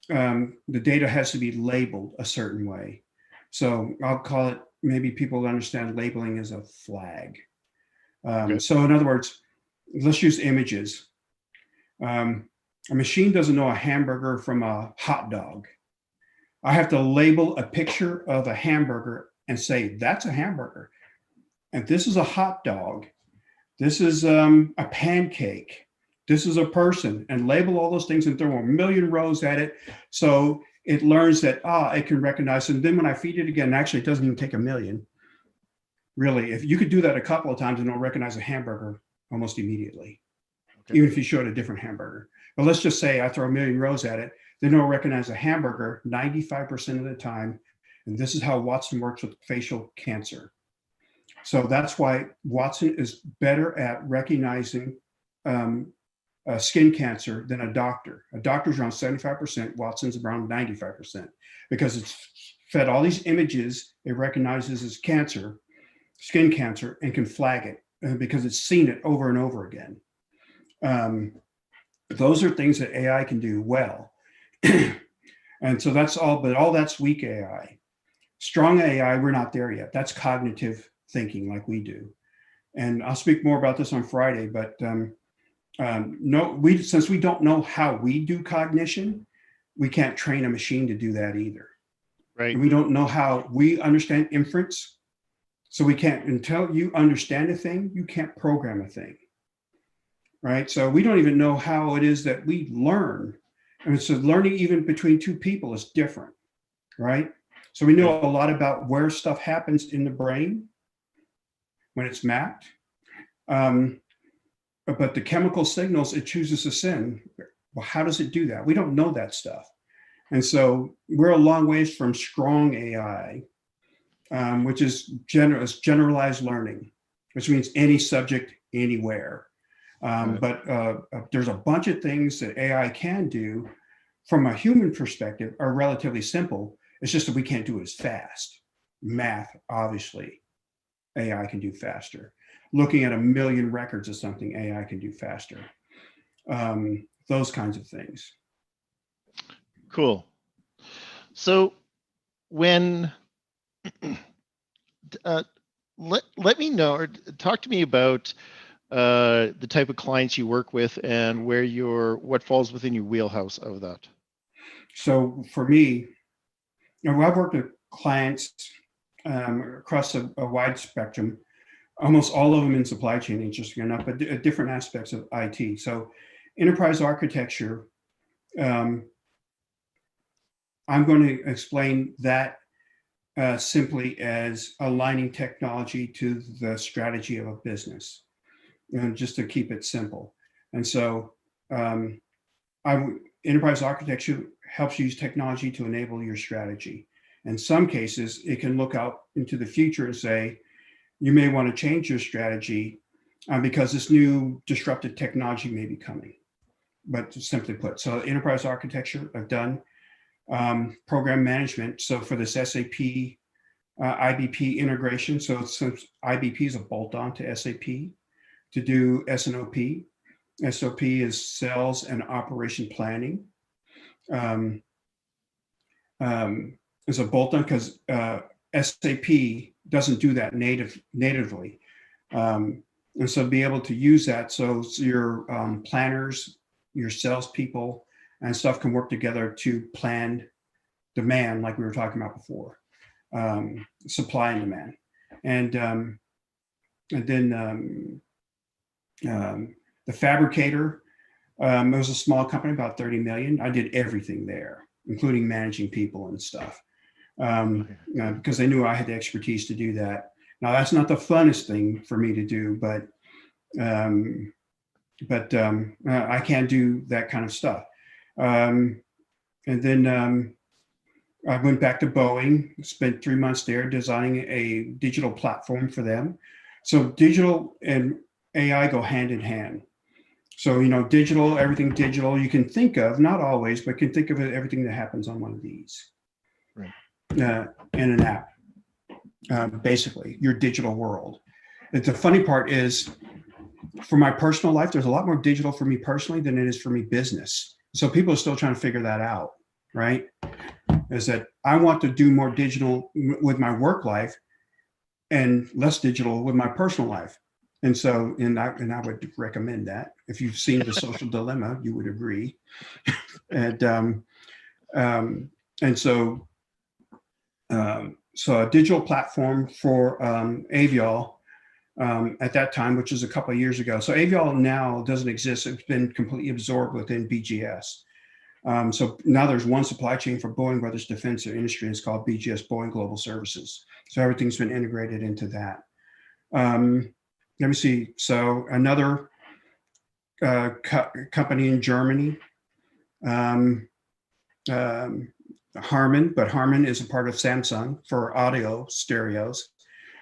[SPEAKER 2] the data has to be labeled a certain way. So I'll call it, maybe people understand labeling as a flag.
[SPEAKER 1] Okay.
[SPEAKER 2] So in other words, let's use images. A machine doesn't know a hamburger from a hot dog. I have to label a picture of a hamburger and say, that's a hamburger. And this is a hot dog. This is a pancake. This is a person, and label all those things and throw a million rows at it. So it learns that, it can recognize. And then when I feed it again, actually, it doesn't even take a million. Really, if you could do that a couple of times and it'll recognize a hamburger almost immediately, okay, even if you showed a different hamburger. But let's just say I throw a million rows at it, then it'll recognize a hamburger 95% of the time. And this is how Watson works with facial cancer. So that's why Watson is better at recognizing skin cancer than a doctor. A doctor's around 75%, Watson's around 95%, because it's fed all these images it recognizes as cancer, skin cancer, and can flag it because it's seen it over and over again. Those are things that AI can do well. And so that's all, but all that's weak AI. Strong AI, we're not there yet. That's cognitive thinking like we do. And I'll speak more about this on Friday, but since we don't know how we do cognition, we can't train a machine to do that either.
[SPEAKER 1] Right.
[SPEAKER 2] And we don't know how we understand inference. So we can't, until you understand a thing, you can't program a thing. Right. So we don't even know how it is that we learn. And so learning even between two people is different. Right. So we know a lot about where stuff happens in the brain when it's mapped. But the chemical signals it chooses to send, well, how does it do that? We don't know that stuff. And so we're a long ways from strong AI, which is generalized learning, which means any subject, anywhere. But there's a bunch of things that AI can do from a human perspective are relatively simple. It's just that we can't do it as fast. Math, obviously, AI can do faster. Looking at 1 million records is something AI can do faster. Those kinds of things.
[SPEAKER 1] Cool. So when let me know, or talk to me about the type of clients you work with and what falls within your wheelhouse of that.
[SPEAKER 2] So for me, I've worked with clients across a wide spectrum, almost all of them in supply chain, interesting enough, but different aspects of IT. So enterprise architecture, I'm going to explain that simply as aligning technology to the strategy of a business, just to keep it simple. And so enterprise architecture helps you use technology to enable your strategy. In some cases, it can look out into the future and say, you may want to change your strategy because this new disruptive technology may be coming. But simply put, so enterprise architecture, I've done program management. So for this SAP IBP integration, so since IBP is a bolt-on to SAP, to do SNOP. SOP is sales and operation planning. is a bolt-on because SAP doesn't do that natively. And so be able to use that so your planners, your salespeople, and stuff can work together to plan demand, like we were talking about before, supply and demand, and then the fabricator was a small company, about 30 million. I did everything there, including managing people and stuff, because they knew I had the expertise to do that. Now that's not the funnest thing for me to do, but I can do that kind of stuff. And then I went back to Boeing, spent 3 months there designing a digital platform for them. So digital and AI go hand in hand. So, digital, everything digital you can think of, not always, but can think of everything that happens on one of these.
[SPEAKER 1] Right.
[SPEAKER 2] In an app. Basically, your digital world. The funny part is, for my personal life, there's a lot more digital for me personally than it is for me business. So people are still trying to figure that out, right? Is that I want to do more digital with my work life and less digital with my personal life. And so, and I would recommend that. If you've seen The Social Dilemma, you would agree. So a digital platform for Avial at that time, which is a couple of years ago. So Avial now doesn't exist. It's been completely absorbed within BGS. So now there's one supply chain for Boeing, whether it's defense or industry. It's called BGS, Boeing Global Services. So everything's been integrated into that. Let me see. So another company in Germany, Harman, but Harman is a part of Samsung for audio stereos.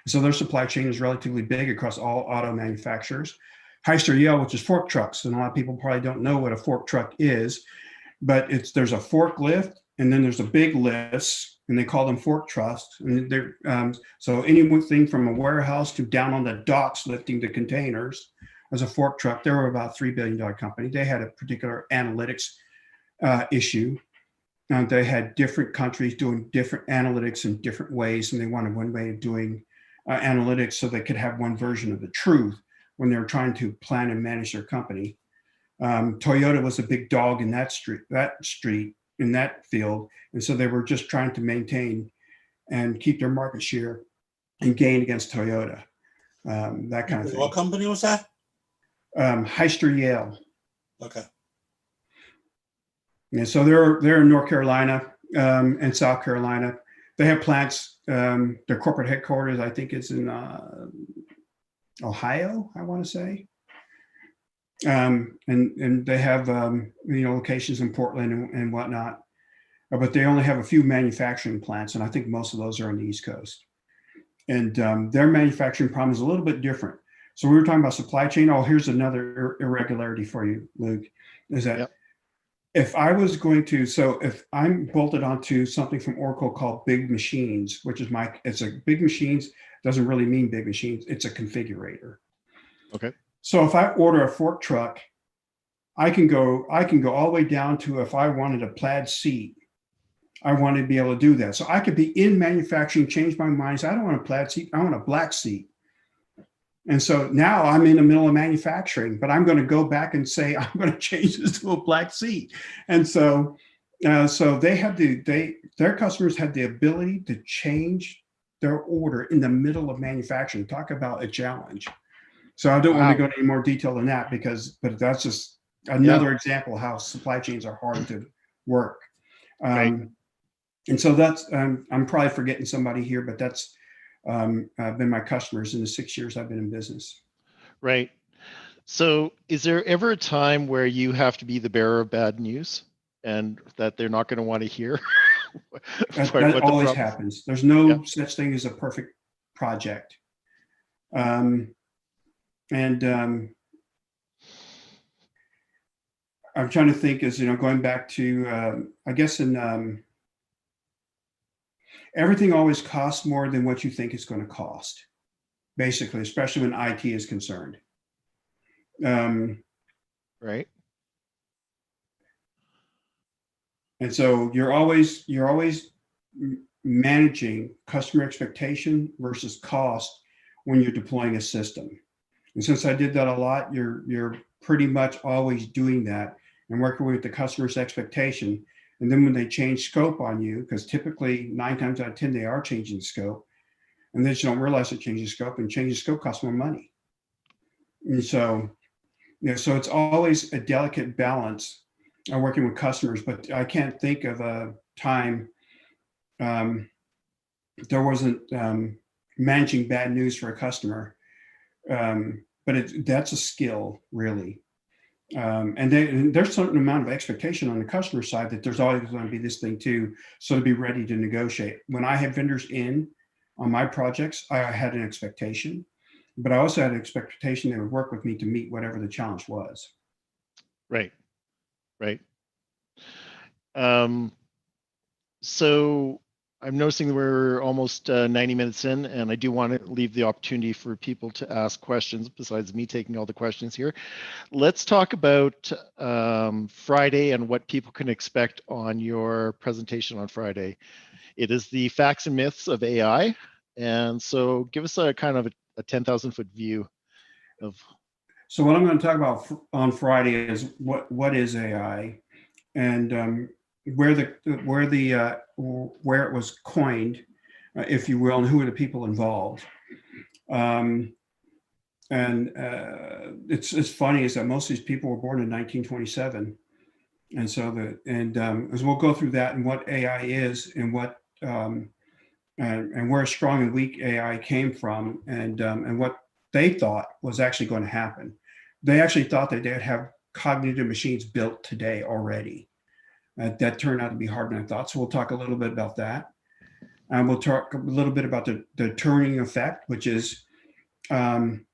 [SPEAKER 2] So their supply chain is relatively big across all auto manufacturers. Hyster-Yale, which is fork trucks, and a lot of people probably don't know what a fork truck is, but there's a forklift, and then there's a big lifts, and they call them fork trucks. And they're so anything from a warehouse to down on the docks lifting the containers as a fork truck. They were about $3 billion company. They had a particular analytics issue. They had different countries doing different analytics in different ways, and they wanted one way of doing analytics so they could have one version of the truth when they were trying to plan and manage their company. Toyota was a big dog in that street in that field, and so they were just trying to maintain and keep their market share and gain against Toyota. That kind of thing.
[SPEAKER 6] What company was that?
[SPEAKER 2] Hyster-Yale.
[SPEAKER 6] Okay.
[SPEAKER 2] And so they're in North Carolina and South Carolina. They have plants. Their corporate headquarters, I think, is in Ohio, I want to say. And they have locations in Portland and whatnot, but they only have a few manufacturing plants, and I think most of those are on the East Coast. And their manufacturing problem is a little bit different. So we were talking about supply chain. Oh, here's another irregularity for you, Luke. Is that
[SPEAKER 1] Yep.
[SPEAKER 2] If I was going to, so if I'm bolted onto something from Oracle called Big Machines, which is it's a Big Machines, doesn't really mean big machines. It's a configurator.
[SPEAKER 1] Okay.
[SPEAKER 2] So if I order a fork truck, I can go all the way down to, if I wanted a plaid seat, I want to be able to do that. So I could be in manufacturing, change my mind. So I don't want a plaid seat. I want a black seat. And so now I'm in the middle of manufacturing, but I'm going to go back and say, I'm going to change this to a black seat. And so they have their customers had the ability to change their order in the middle of manufacturing. Talk about a challenge. So I don't want to go into any more detail than that, but that's just another example of how supply chains are hard to work.
[SPEAKER 1] Right.
[SPEAKER 2] And so that's, I'm probably forgetting somebody here, but that's been my customers in the 6 years I've been in business.
[SPEAKER 1] Right. So is there ever a time where you have to be the bearer of bad news and that they're not going to want to hear?
[SPEAKER 2] That always happens. There's no such thing as a perfect project. And I'm trying to think as, going back to, I guess everything always costs more than what you think it's going to cost, basically, especially when IT is concerned.
[SPEAKER 1] Right.
[SPEAKER 2] And so you're always managing customer expectation versus cost when you're deploying a system. And since I did that a lot, you're pretty much always doing that and working with the customer's expectation. And then when they change scope on you, because typically 9 times out of 10, they are changing scope, and they just don't realize they're changing scope, and changing scope costs more money. And so, so it's always a delicate balance working with customers, but I can't think of a time there wasn't managing bad news for a customer. But that's a skill, really. And there's a certain amount of expectation on the customer side that there's always going to be this thing too. So to be ready to negotiate. When I had vendors in on my projects, I had an expectation, but I also had an expectation they would work with me to meet whatever the challenge was.
[SPEAKER 1] Right. So I'm noticing that we're almost 90 minutes in, and I do want to leave the opportunity for people to ask questions besides me taking all the questions here. Let's talk about Friday and what people can expect on your presentation on Friday. It is the facts and myths of AI. And so give us a kind of a 10,000 foot view of.
[SPEAKER 2] So what I'm going to talk about on Friday is what is AI, and where it was coined, if you will, and who are the people involved. It's funny is that most of these people were born in 1927, and so as we'll go through that and what AI is and what and where strong and weak AI came from, and what they thought was actually going to happen. They actually thought that they'd have cognitive machines built today already. That turned out to be harder than I thought. So we'll talk a little bit about that. And we'll talk a little bit about the Turing Effect, which is when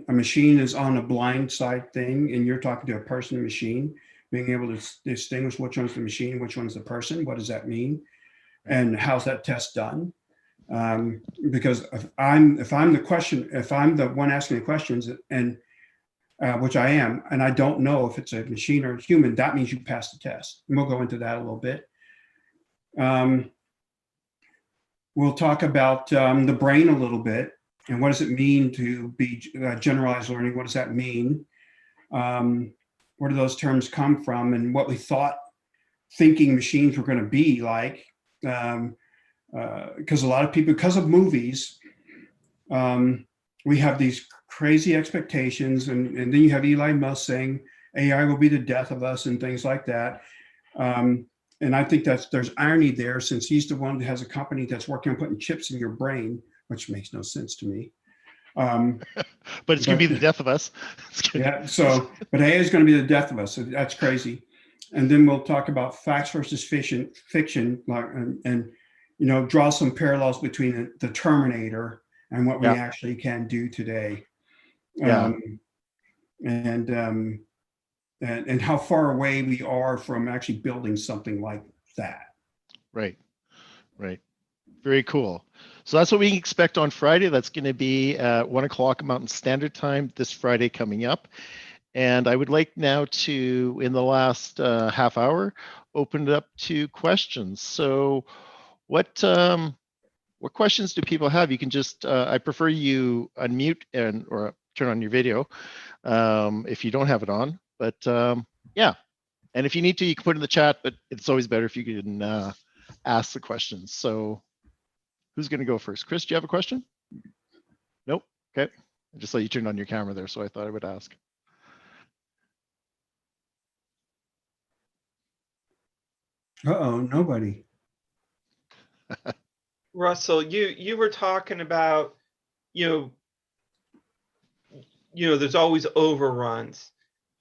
[SPEAKER 2] a machine is on a blind side thing and you're talking to a person and machine, being able to distinguish which one's the machine, which one's the person, what does that mean? And how's that test done? Because if I'm the one asking the questions, and which I am, and I don't know if it's a machine or a human, that means you passed the test. And we'll go into that a little bit. We'll talk about the brain a little bit, and what does it mean to be generalized learning? What does that mean? Where do those terms come from, and what we thought thinking machines were going to be like? Because a lot of people, because of movies, we have these crazy expectations, and then you have Elon Musk saying AI will be the death of us and things like that. And I think there's irony there, since he's the one that has a company that's working on putting chips in your brain, which makes no sense to me.
[SPEAKER 1] But it's going to be the death of us.
[SPEAKER 2] Yeah. So, but AI is going to be the death of us. So that's crazy. And then we'll talk about facts versus fiction, and draw some parallels between the Terminator and what we actually can do today. And how far away we are from actually building something like that. Right.
[SPEAKER 1] Very cool. So that's what we expect on Friday. That's going to be at 1 o'clock Mountain Standard Time this Friday coming up. And I would like now to, in the last half hour, open it up to questions. So what questions do people have? You can just, I prefer you unmute or turn on your video if you don't have it on. But yeah, and if you need to, you can put it in the chat, but it's always better if you can ask the questions. So who's going to go first? Chris, do you have a question? Nope. Okay. I just saw you turned on your camera there, so I thought I would ask.
[SPEAKER 2] Uh-oh, nobody.
[SPEAKER 6] Russell, you were talking about, there's always overruns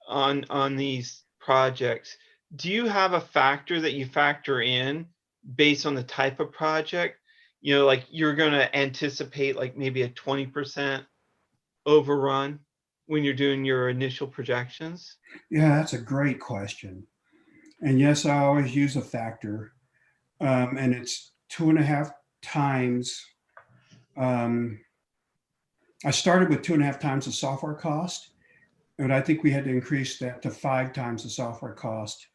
[SPEAKER 6] on these projects. Do you have a factor that you factor in based on the type of project? Like you're going to anticipate like maybe a 20% overrun when you're doing your initial projections?
[SPEAKER 2] Yeah, that's a great question. And yes, I always use a factor, and it's 2.5 times. I started with 2.5 times the software cost, and I think we had to increase that to 5 times the software cost.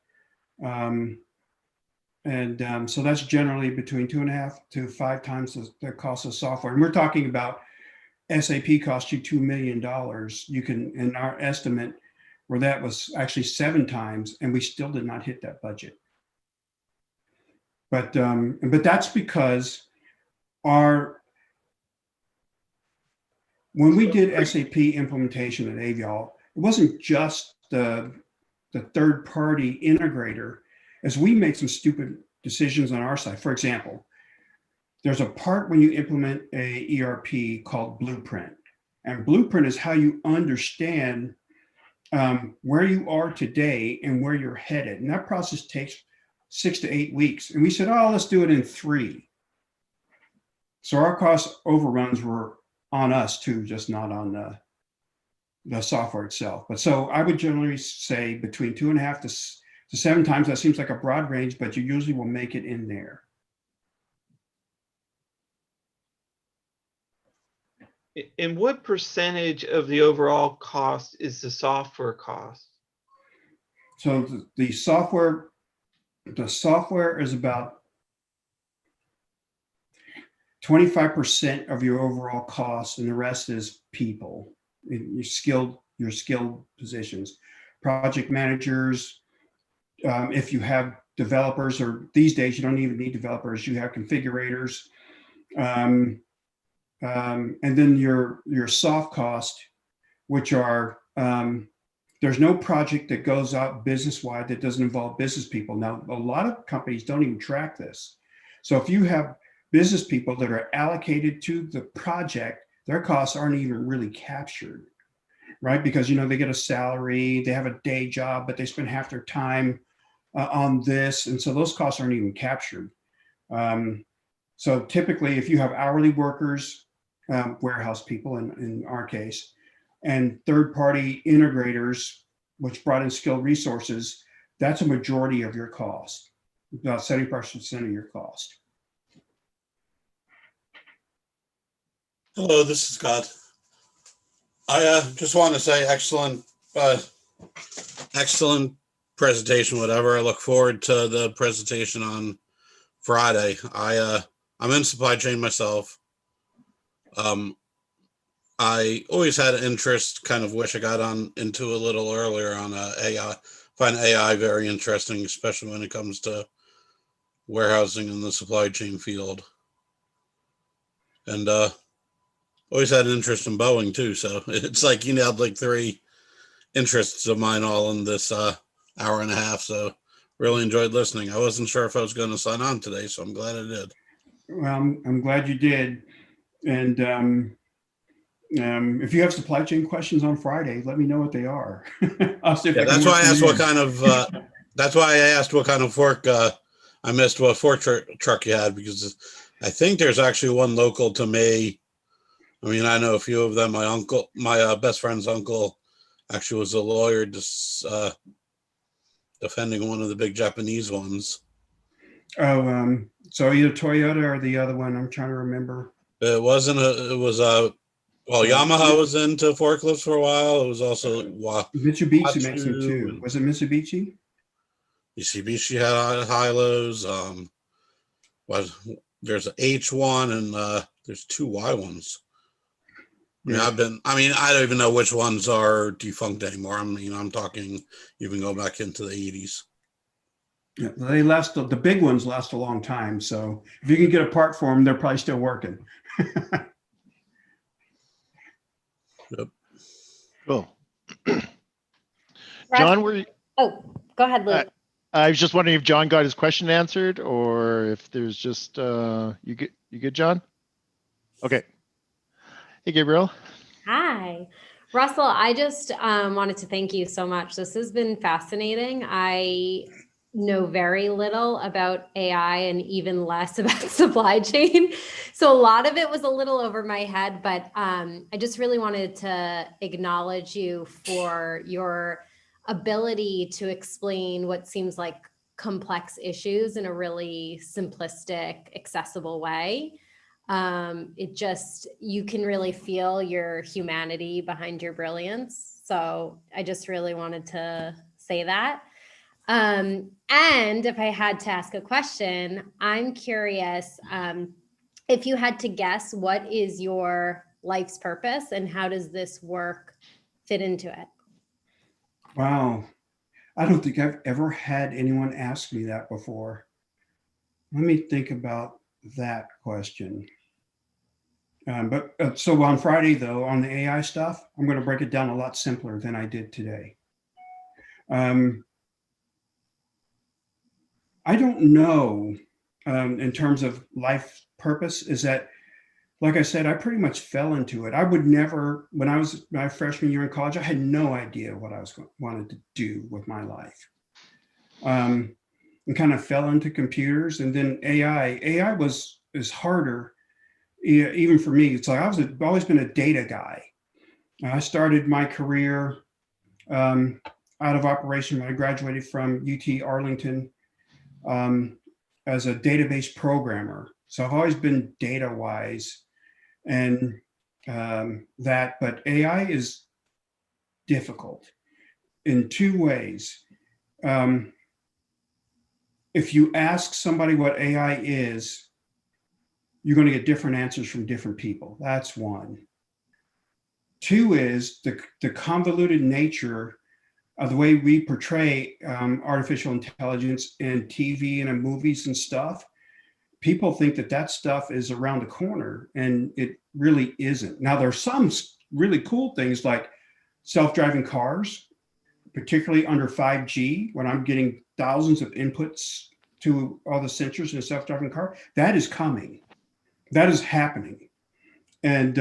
[SPEAKER 2] And so that's generally between 2.5 to 5 times the cost of software. And we're talking about SAP cost you $2 million. You can, in our estimate, where that was actually 7 times, and we still did not hit that budget. But that's because when we did SAP implementation at Avial, it wasn't just the third-party integrator, as we make some stupid decisions on our side. For example, there's a part when you implement a ERP called Blueprint. And Blueprint is how you understand where you are today and where you're headed. And that process takes 6 to 8 weeks. And we said, oh, let's do it in 3. So our cost overruns were on us too, just not on the software itself. But so I would generally say between 2.5 to 7 times. That seems like a broad range, but you usually will make it in there.
[SPEAKER 6] And what percentage of the overall cost is the software cost?
[SPEAKER 2] So the software is about 25% of your overall cost, and the rest is people, your skilled positions, project managers. If you have developers, or these days you don't even need developers, you have configurators, and then your soft cost, which are there's no project that goes out business-wide that doesn't involve business people. Now, a lot of companies don't even track this. So if you have business people that are allocated to the project, their costs aren't even really captured, right? Because, they get a salary, they have a day job, but they spend half their time on this. And so those costs aren't even captured. So typically, if you have hourly workers, warehouse people in our case, and third-party integrators, which brought in skilled resources, that's a majority of your cost, about 70% of your cost.
[SPEAKER 7] Hello, this is Scott. I just want to say excellent presentation, whatever. I look forward to the presentation on Friday. I'm in supply chain myself. I always had an interest, kind of wish I got into a little earlier on AI. Find AI very interesting, especially when it comes to warehousing in the supply chain field. And always had an interest in Boeing too. So it's like you nailed like 3 interests of mine all in this hour and a half. So really enjoyed listening. I wasn't sure if I was going to sign on today, so I'm glad I did.
[SPEAKER 2] Well, I'm glad you did. And if you have supply chain questions on Friday, let me know what they are. I'll see if I can
[SPEAKER 7] that's why I
[SPEAKER 2] work
[SPEAKER 7] asked
[SPEAKER 2] them
[SPEAKER 7] what
[SPEAKER 2] in.
[SPEAKER 7] kind of. That's why I asked what kind of fork. I missed what fork truck you had, because I think there's actually one local to me. I mean, I know a few of them. My best friend's uncle, actually was a lawyer just defending one of the big Japanese ones.
[SPEAKER 2] Oh, so either Toyota or the other one, I'm trying to remember.
[SPEAKER 7] It wasn't well, Yamaha was into forklifts for a while. It was also
[SPEAKER 2] Mitsubishi makes them too. Was it Mitsubishi?
[SPEAKER 7] Mitsubishi had high-lows. There's an H1 and there's 2 Y ones.
[SPEAKER 2] Yeah.
[SPEAKER 7] I don't even know which ones are defunct anymore. I'm talking even go back into the 80s.
[SPEAKER 2] Yeah, they last. The big ones last a long time. So if you can get a part for them, they're probably still working.
[SPEAKER 7] Yep.
[SPEAKER 1] Cool. John,
[SPEAKER 8] Oh, go ahead, Luke.
[SPEAKER 1] I was just wondering if John got his question answered, or if there's just you good, John? Okay. Hey, Gabriel.
[SPEAKER 8] Hi, Russell. I just wanted to thank you so much. This has been fascinating. I know very little about AI and even less about supply chain. So a lot of it was a little over my head, but I just really wanted to acknowledge you for your ability to explain what seems like complex issues in a really simplistic, accessible way. You can really feel your humanity behind your brilliance. So I just really wanted to say that. And if I had to ask a question, I'm curious, if you had to guess, what is your life's purpose and how does this work fit into it?
[SPEAKER 2] Wow. I don't think I've ever had anyone ask me that before. Let me think about that question. So on Friday, though, on the AI stuff, I'm going to break it down a lot simpler than I did today. I don't know, in terms of life purpose, is that, like I said, I pretty much fell into it. I would never, when I was my freshman year in college, I had no idea what I wanted to do with my life. And kind of fell into computers, and then AI is harder, even for me. It's like I've always been a data guy. I started my career out of operation when I graduated from UT Arlington as a database programmer. So I've always been data wise, and but AI is difficult in two ways. If you ask somebody what AI is, you're going to get different answers from different people. That's one. Two is the convoluted nature of the way we portray artificial intelligence in TV and in movies and stuff. People think that stuff is around the corner, and it really isn't. Now, there's some really cool things like self-driving cars, particularly under 5G, when I'm getting thousands of inputs to all the sensors in a self-driving car. That is coming. That is happening. And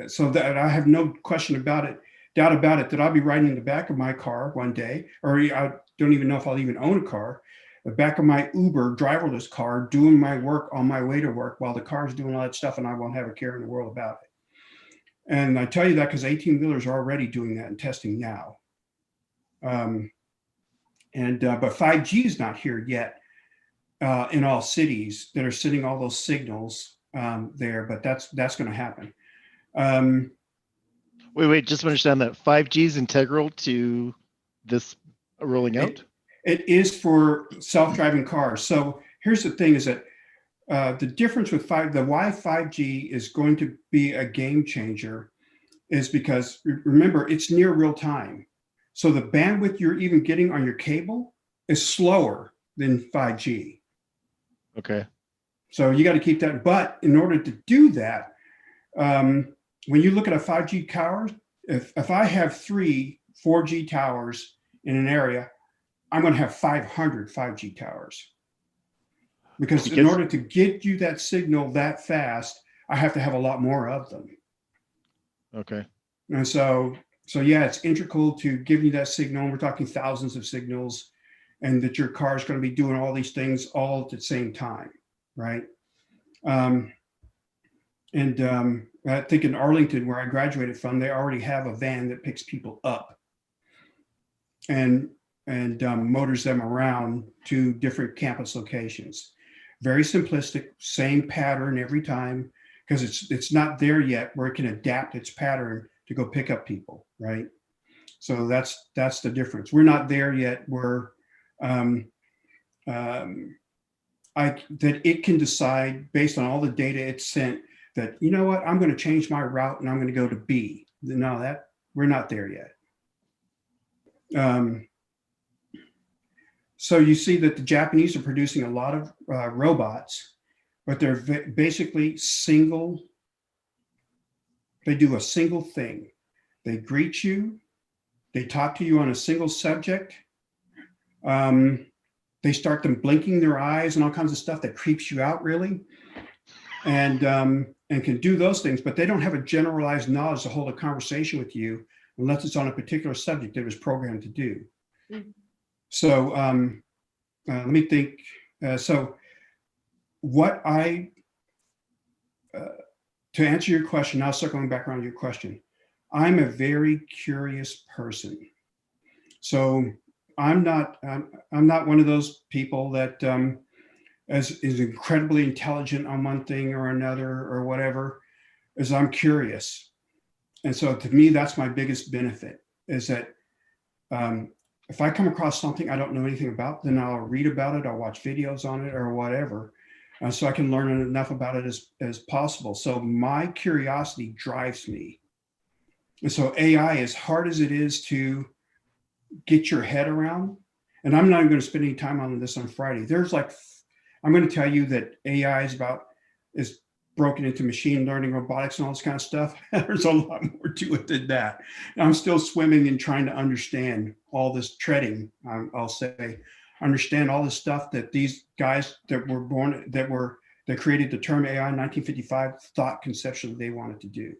[SPEAKER 2] so that I have no doubt about it, that I'll be riding in the back of my car one day, or I don't even know if I'll even own a car, the back of my Uber driverless car, doing my work on my way to work while the car's doing all that stuff, and I won't have a care in the world about it. And I tell you that because 18-wheelers are already doing that and testing now. But 5G is not here yet in all cities that are sending all those signals there, but that's going to happen.
[SPEAKER 1] Wait, just to understand that 5G is integral to this rolling out?
[SPEAKER 2] It is for self-driving cars. So here's the thing, is that the difference with why 5G is going to be a game changer is because, remember, it's near real time. So the bandwidth you're even getting on your cable is slower than 5G.
[SPEAKER 1] Okay.
[SPEAKER 2] So you got to keep that. But in order to do that, when you look at a 5G tower, if I have 3 4G towers in an area, I'm going to have 500 5G towers. Because in order to get you that signal that fast, I have to have a lot more of them.
[SPEAKER 1] Okay.
[SPEAKER 2] And so yeah, it's integral to giving you that signal. And we're talking thousands of signals, and that your car is going to be doing all these things all at the same time, right? I think in Arlington, where I graduated from, they already have a van that picks people up and motors them around to different campus locations. Very simplistic, same pattern every time, because it's not there yet where it can adapt its pattern to go pick up people, right? So that's the difference. We're not there yet where that it can decide based on all the data it's sent that, you know what, I'm going to change my route and I'm going to go to B. No, we're not there yet. So you see that the Japanese are producing a lot of robots, but they're basically they do a single thing. They greet you, they talk to you on a single subject. They start them blinking their eyes and all kinds of stuff that creeps you out, really, and can do those things, but they don't have a generalized knowledge to hold a conversation with you unless it's on a particular subject it was programmed to do. Mm-hmm. So let me think. So to answer your question, now circling back around your question, I'm a very curious person. So I'm not one of those people that is incredibly intelligent on one thing or another or whatever, is I'm curious. And so to me, that's my biggest benefit, is that If I come across something I don't know anything about, then I'll read about it, I'll watch videos on it or whatever, so I can learn enough about it as possible. So my curiosity drives me. And so AI, as hard as it is to get your head around, and I'm not even going to spend any time on this on Friday. I'm going to tell you that AI is broken into machine learning, robotics, and all this kind of stuff. There's a lot more to it than that. I'm still swimming and trying to understand all this treading. I'll say, understand all the stuff that these guys that created the term AI in 1955 thought conceptually they wanted to do,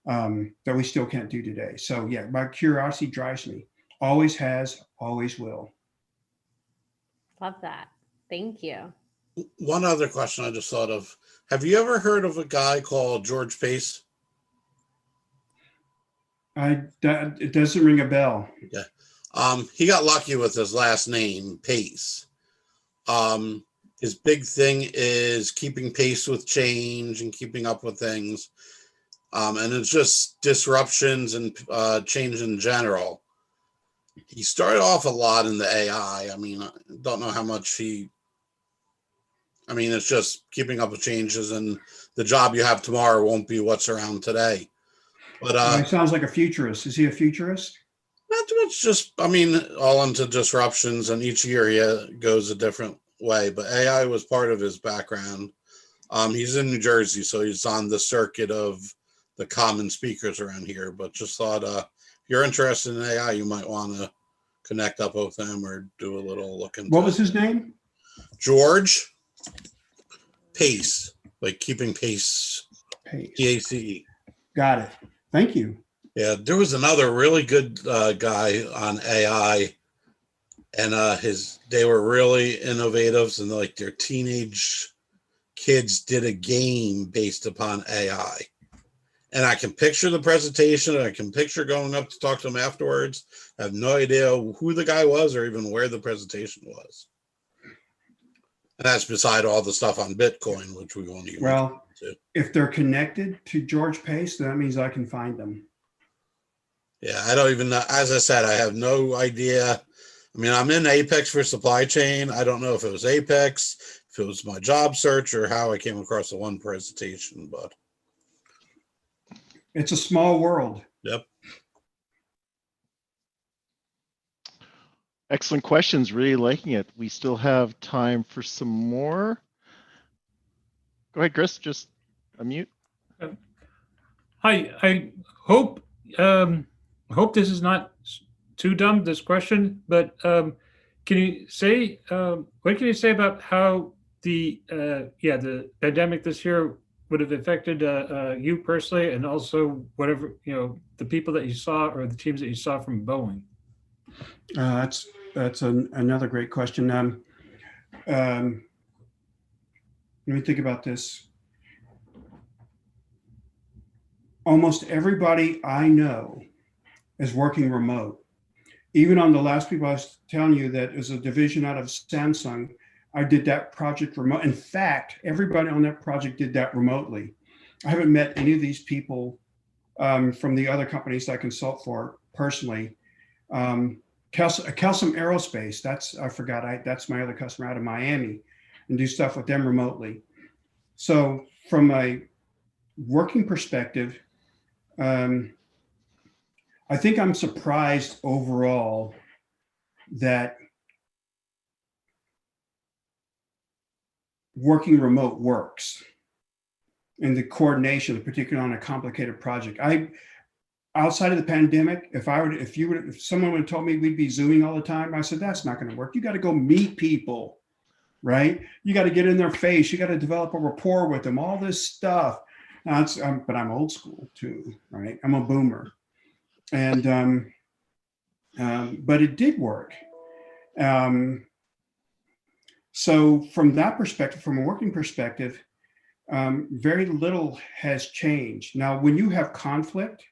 [SPEAKER 2] that we still can't do today. So yeah, my curiosity drives me. Always has, always will.
[SPEAKER 8] Love that. Thank you.
[SPEAKER 7] One other question I just thought of. Have you ever heard of a guy called George Pace?
[SPEAKER 2] It doesn't ring a bell.
[SPEAKER 7] Yeah. He got lucky with his last name, Pace. His big thing is keeping pace with change and keeping up with things. And it's just disruptions and change in general. He started off a lot in the AI. I mean, I don't know how much it's just keeping up with changes, and the job you have tomorrow won't be what's around today. But
[SPEAKER 2] he sounds like a futurist. Is he a futurist?
[SPEAKER 7] Not too much, just, all into disruptions, and each year he goes a different way. But AI was part of his background. He's in New Jersey, so he's on the circuit of the common speakers around here. But just thought, if you're interested in AI, you might want to connect up with him or do a little look into.
[SPEAKER 2] What was his name?
[SPEAKER 7] George Pace, like keeping pace.
[SPEAKER 2] Pace.
[SPEAKER 7] PACE.
[SPEAKER 2] Got it. Thank you.
[SPEAKER 7] Yeah, there was another really good guy on AI, and they were really innovative, and like their teenage kids did a game based upon AI. And I can picture the presentation, and I can picture going up to talk to him afterwards. I have no idea who the guy was or even where the presentation was. And that's beside all the stuff on Bitcoin, which we won't even.
[SPEAKER 2] Well, if they're connected to George Pace, that means I can find them.
[SPEAKER 7] Yeah, I don't even know. As I said, I have no idea. I'm in Apex for supply chain. I don't know if it was Apex, if it was my job search, or how I came across the one presentation, but.
[SPEAKER 2] It's a small world.
[SPEAKER 7] Yep.
[SPEAKER 1] Excellent questions. Really liking it. We still have time for some more. Go ahead, Chris. Just unmute.
[SPEAKER 3] Hi. I hope this is not too dumb, this question, but can you say what can you say about how the pandemic this year would have affected you personally, and also whatever the people that you saw or the teams that you saw from Boeing?
[SPEAKER 2] That's another great question. Let me think about this. Almost everybody I know is working remote. Even on the last people I was telling you that is a division out of Samsung, I did that project remote. In fact, everybody on that project did that remotely. I haven't met any of these people from the other companies I consult for personally. Kelsom Aerospace, that's my other customer out of Miami, and do stuff with them remotely. So from a working perspective, I think I'm surprised overall that working remote works, and the coordination, particularly on a complicated project. Outside of the pandemic, if someone would have told me we'd be Zooming all the time, I said, that's not going to work. You got to go meet people, right? You got to get in their face. You got to develop a rapport with them, all this stuff. But I'm old school too, right? I'm a boomer. And, but it did work. So from that perspective, from a working perspective, very little has changed. Now, when you have conflict,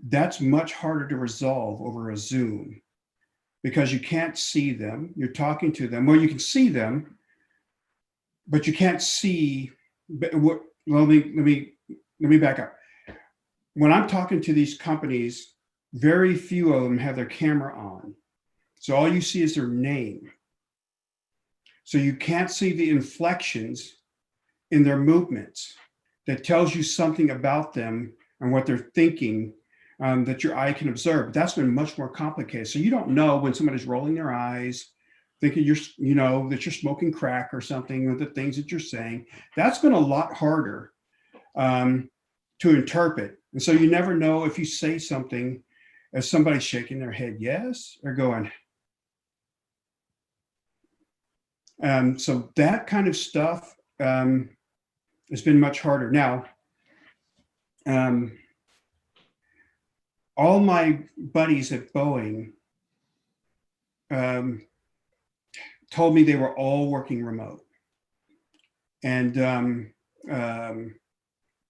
[SPEAKER 2] that's much harder to resolve over a Zoom because you can't see them. You're talking to them. Well, you can see them, but you can't see. Well, let me back up. When I'm talking to these companies very few of them have their camera on. So all you see is their name. So you can't see the inflections in their movements that tells you something about them and what they're thinking that your eye can observe. But that's been much more complicated. So you don't know when somebody's rolling their eyes, thinking that you're smoking crack or something, or the things that you're saying. That's been a lot harder to interpret. And so you never know if you say something as somebody's shaking their head yes or going. So that kind of stuff has been much harder. Now, all my buddies at Boeing told me they were all working remote. And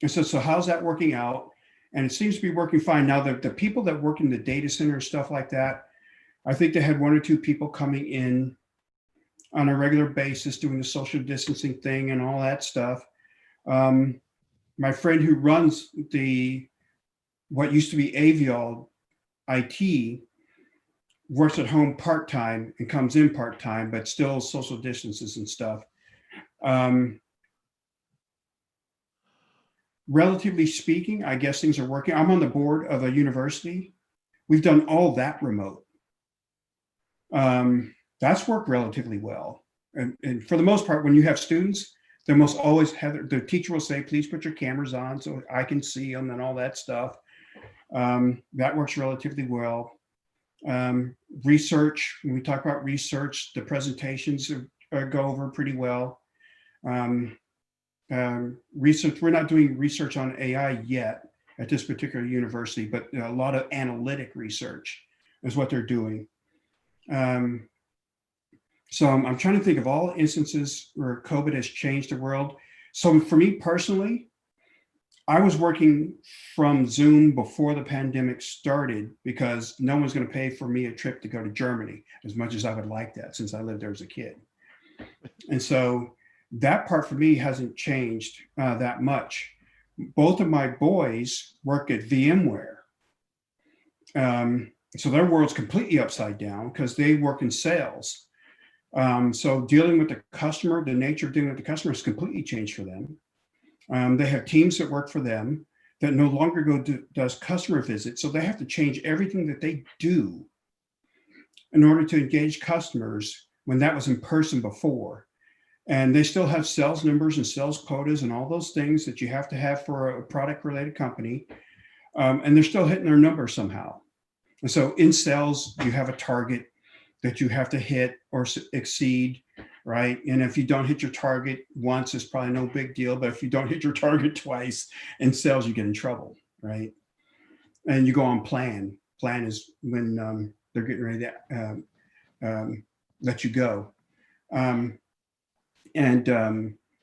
[SPEAKER 2] so how's that working out? And it seems to be working fine. Now, the people that work in the data center and stuff like that, I think they had 1 or 2 people coming in on a regular basis doing the social distancing thing and all that stuff. My friend who runs what used to be Avial IT works at home part-time and comes in part-time, but still social distances and stuff. Relatively speaking, I guess things are working. I'm on the board of a university. We've done all that remote. That's worked relatively well. And for the most part, when you have students, they must always have, the teacher will say, please put your cameras on so I can see them and all that stuff. That works relatively well. Research, when we talk about research, the presentations go over pretty well. Research, we're not doing research on AI yet at this particular university, but a lot of analytic research is what they're doing. So I'm trying to think of all instances where COVID has changed the world. So for me personally, I was working from Zoom before the pandemic started because no one's going to pay for me a trip to go to Germany, as much as I would like that since I lived there as a kid. And so that part for me hasn't changed that much. Both of my boys work at VMware. So their world's completely upside down because they work in sales. So dealing with the customer, the nature of dealing with the customer has completely changed for them. They have teams that work for them that no longer does customer visits. So they have to change everything that they do in order to engage customers when that was in person before. And they still have sales numbers and sales quotas and all those things that you have to have for a product related company. And they're still hitting their numbers somehow. And so in sales, you have a target that you have to hit or exceed, right? And if you don't hit your target once, it's probably no big deal. But if you don't hit your target twice in sales, you get in trouble, right? And you go on plan. Plan is when they're getting ready to let you go.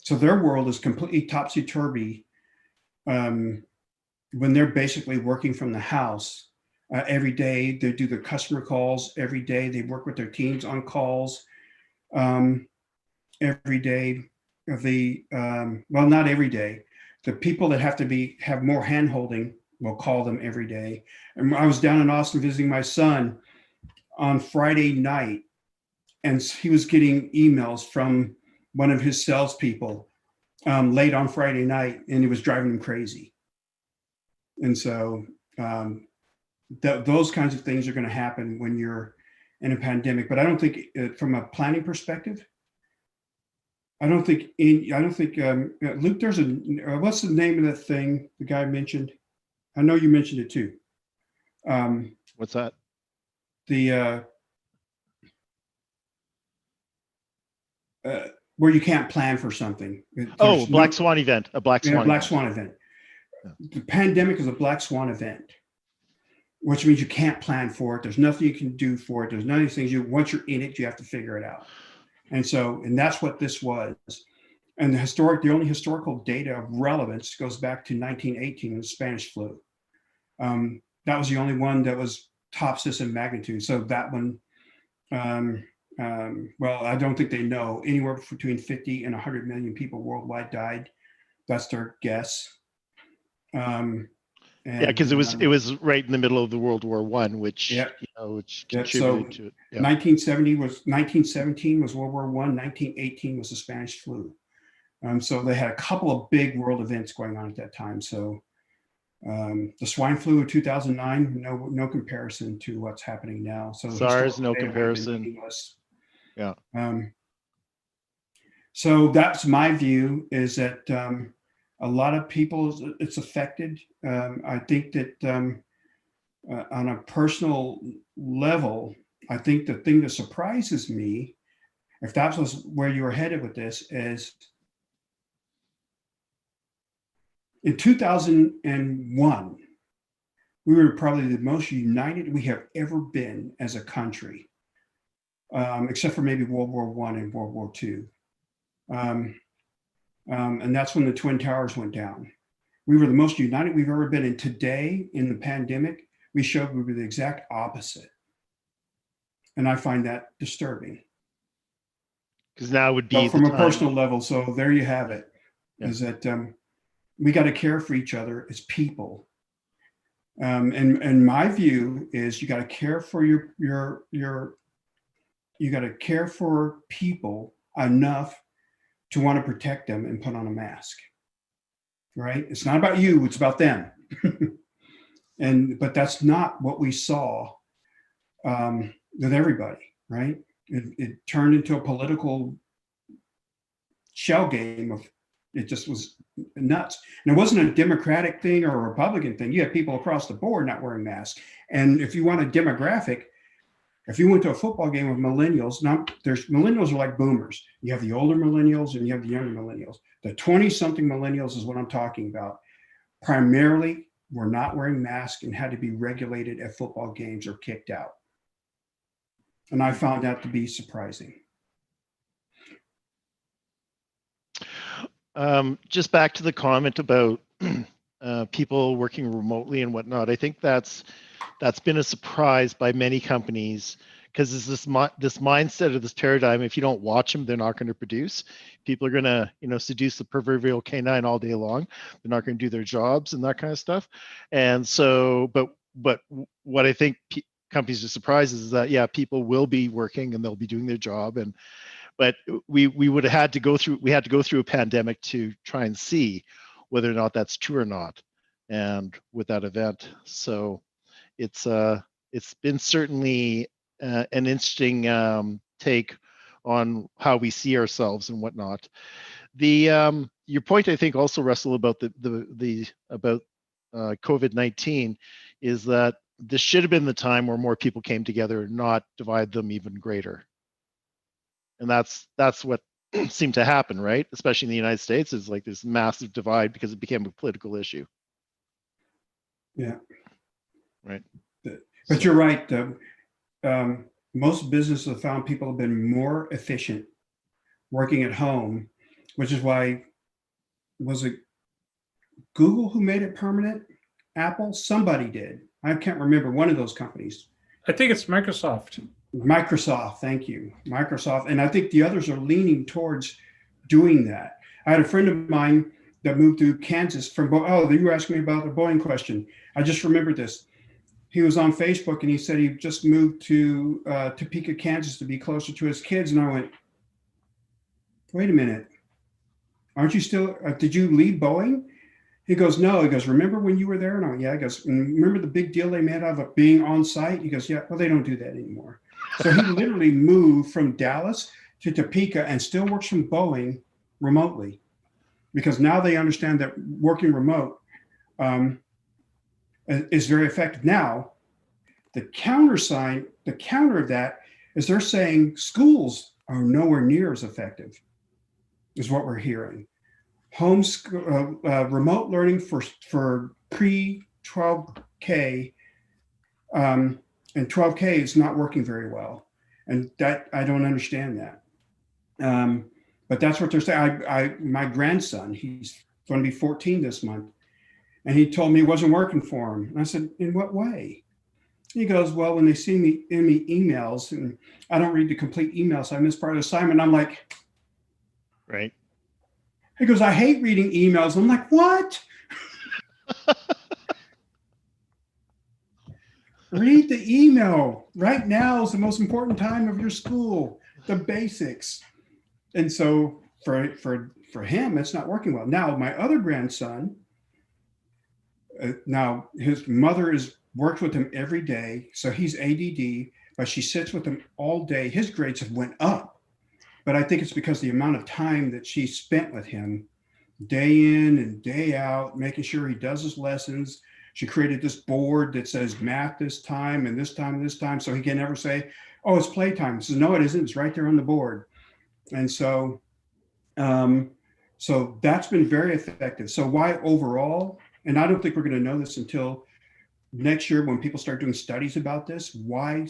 [SPEAKER 2] So their world is completely topsy-turvy when they're basically working from the house. Every day they do the customer calls. Every day they work with their teams on calls. Every day, well, not every day. The people that have more hand-holding will call them every day. And I was down in Austin visiting my son on Friday night, and he was getting emails from one of his salespeople late on Friday night, and it was driving him crazy. And so those kinds of things are going to happen when you're in a pandemic. But I don't think, from a planning perspective, Luke, there's what's the name of that thing the guy mentioned? I know you mentioned it too.
[SPEAKER 1] What's that?
[SPEAKER 2] Where you can't plan for something.
[SPEAKER 1] Oh, Black Swan event, a Black Swan
[SPEAKER 2] event. Yeah. The pandemic is a Black Swan event, which means you can't plan for it. There's nothing you can do for it. There's none of these things. Once you're in it, you have to figure it out. And that's what this was. And the only historical data of relevance goes back to 1918, the Spanish flu. That was the only one that was topsis in magnitude. So that one, well, I don't think they know. Anywhere between 50 and 100 million people worldwide died. That's their guess.
[SPEAKER 1] Yeah, because it was right in the middle of the World War I, which
[SPEAKER 2] Yeah.
[SPEAKER 1] which
[SPEAKER 2] Yeah,
[SPEAKER 1] contributed
[SPEAKER 2] so
[SPEAKER 1] to it. Yeah.
[SPEAKER 2] 1917 was World War I. 1918 was the Spanish flu. So they had a couple of big world events going on at that time. So the swine flu of 2009, no comparison to what's happening now. So
[SPEAKER 1] SARS, no
[SPEAKER 2] historically, it would have been
[SPEAKER 1] comparison.
[SPEAKER 2] meaningless.
[SPEAKER 1] Yeah.
[SPEAKER 2] So that's my view, is that a lot of people, it's affected. I think that on a personal level, I think the thing that surprises me, if that was where you were headed with this, is in 2001, we were probably the most united we have ever been as a country, except for maybe World War I and World War II. And that's when the Twin Towers went down. We were the most united we've ever been. And today, in the pandemic, we showed we were the exact opposite. And I find that disturbing.
[SPEAKER 1] Because now would be
[SPEAKER 2] from
[SPEAKER 1] the
[SPEAKER 2] a
[SPEAKER 1] time.
[SPEAKER 2] personal level. So there you have it.
[SPEAKER 1] Yeah.
[SPEAKER 2] Is that we got to care for each other as people. And my view is you got to care for you got to care for people enough to want to protect them and put on a mask. Right? It's not about you, it's about them. But that's not what we saw with everybody, right? It turned into a political shell game of, it just was nuts. And it wasn't a Democratic thing or a Republican thing. You had people across the board not wearing masks. And if you want a demographic, if you went to a football game with millennials, millennials are like boomers. You have the older millennials and you have the younger millennials. The 20-something millennials is what I'm talking about. Primarily, were not wearing masks and had to be regulated at football games or kicked out. And I found that to be surprising.
[SPEAKER 1] Just back to the comment about people working remotely and whatnot. I think that's been a surprise by many companies, because it's this mindset or this paradigm. If you don't watch them, they're not going to produce. People are going to, seduce the proverbial canine all day long. They're not going to do their jobs and that kind of stuff. And so, but what I think companies are surprised is that, yeah, people will be working and they'll be doing their job. But we would have had to go through a pandemic to try and see whether or not that's true or not. And with that event, so it's been certainly an interesting take on how we see ourselves and whatnot. Your point, I think, also, Russell, about about COVID-19 is that this should have been the time where more people came together, not divide them even greater. And that's what seemed to happen, right? Especially in the United States, is like this massive divide because it became a political issue.
[SPEAKER 2] Yeah.
[SPEAKER 1] Right.
[SPEAKER 2] But you're right. Most businesses have found people have been more efficient working at home, which is why, was it Google who made it permanent? Apple? Somebody did. I can't remember, one of those companies.
[SPEAKER 3] I think it's Microsoft.
[SPEAKER 2] Microsoft, thank you. Microsoft. And I think the others are leaning towards doing that. I had a friend of mine that moved to Kansas from, you were asking me about the Boeing question. I just remembered this. He was on Facebook and he said he just moved to Topeka, Kansas to be closer to his kids. And I went, wait a minute. Aren't you still, did you leave Boeing? He goes, no. He goes, remember when you were there? And I went, yeah. He goes, remember the big deal they made out of being on site? He goes, yeah, well, they don't do that anymore. So he literally moved from Dallas to Topeka and still works from Boeing remotely, because now they understand that working remote is very effective. Now, the counter of that is they're saying schools are nowhere near as effective, is what we're hearing. Remote learning for pre-12K and 12K is not working very well. And that, I don't understand that. But that's what they're saying. My grandson, he's going to be 14 this month, and he told me it wasn't working for him. And I said, in what way? He goes, well, when they see me in me emails, and I don't read the complete emails, so I miss part of the assignment. I'm like,
[SPEAKER 1] right.
[SPEAKER 2] He goes, I hate reading emails. I'm like, what? Read the email. Right now is the most important time of your school, the basics. And so for him, it's not working well. Now, my other grandson, now his mother is worked with him every day. So he's ADD, but she sits with him all day. His grades have went up, but I think it's because the amount of time that she spent with him day in and day out, making sure he does his lessons. She created this board that says math this time and this time and this time. So he can never say, oh, it's playtime. He says, no, it isn't. It's right there on the board. And so, so that's been very effective. So why overall, and I don't think we're going to know this until next year when people start doing studies about this, why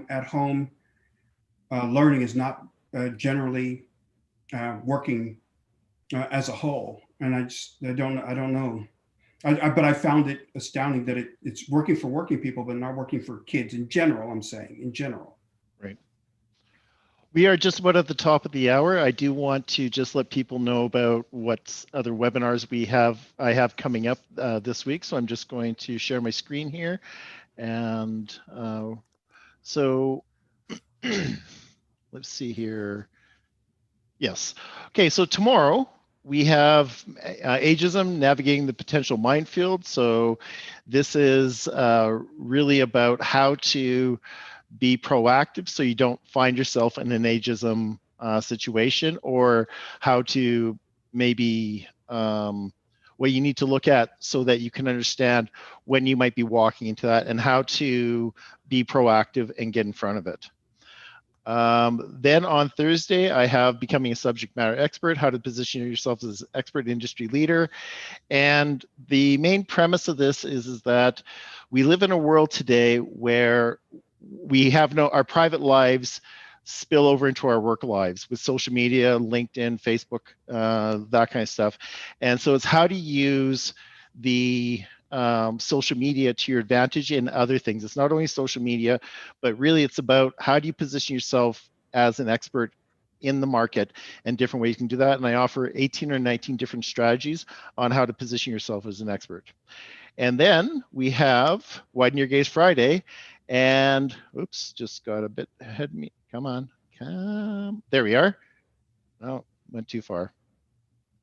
[SPEAKER 2] at home learning is not generally working as a whole. And I don't know. But I found it astounding that it's working for working people, but not working for kids in general, I'm saying, in general.
[SPEAKER 1] Right. We are just about at the top of the hour. I do want to just let people know about what other webinars I have coming up this week. So I'm just going to share my screen here. And so let's see here. Yes. Okay, so tomorrow we have Ageism, Navigating the Potential Minefield. So this is really about how to be proactive so you don't find yourself in an ageism situation, or how to maybe what you need to look at so that you can understand when you might be walking into that and how to be proactive and get in front of it. Then on Thursday, I have Becoming a Subject Matter Expert, how to position yourself as an expert industry leader. And the main premise of this is that we live in a world today where we have our private lives spill over into our work lives with social media, LinkedIn, Facebook, that kind of stuff. And so it's how to use the social media to your advantage in other things. It's not only social media, but really it's about how do you position yourself as an expert in the market and different ways you can do that. And I offer 18 or 19 different strategies on how to position yourself as an expert. And then we have Widen Your Gaze Friday. And oops, just got a bit ahead of me. Come on. There we are. Oh, went too far.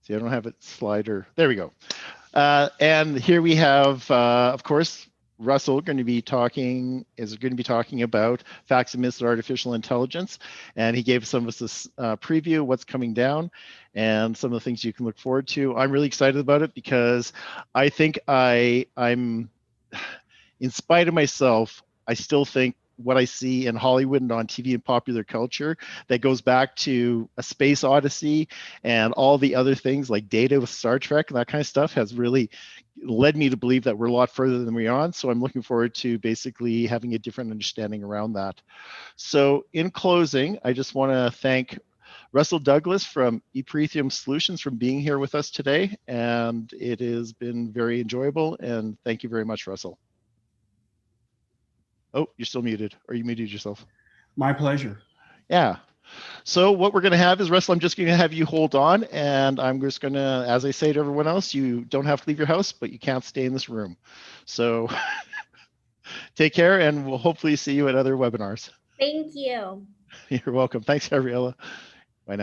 [SPEAKER 1] See, I don't have it slider. There we go. And here we have, of course, Russell is going to be talking about facts and myths of artificial intelligence. And he gave some of us this preview of what's coming down and some of the things you can look forward to. I'm really excited about it because I think I'm, in spite of myself, I still think what I see in Hollywood and on TV and popular culture that goes back to A Space Odyssey and all the other things like Data with Star Trek and that kind of stuff has really led me to believe that we're a lot further than we are. So I'm looking forward to basically having a different understanding around that. So in closing, I just want to thank Russell Douglas from Ethereum Solutions for being here with us today. And it has been very enjoyable. And thank you very much, Russell. Oh, you're still muted, or you muted yourself.
[SPEAKER 2] My pleasure.
[SPEAKER 1] Yeah. So what we're going to have is, Russell, I'm just going to have you hold on, and I'm just going to, as I say to everyone else, you don't have to leave your house, but you can't stay in this room. So take care, and we'll hopefully see you at other webinars.
[SPEAKER 8] Thank you.
[SPEAKER 1] You're welcome. Thanks, Gabriella.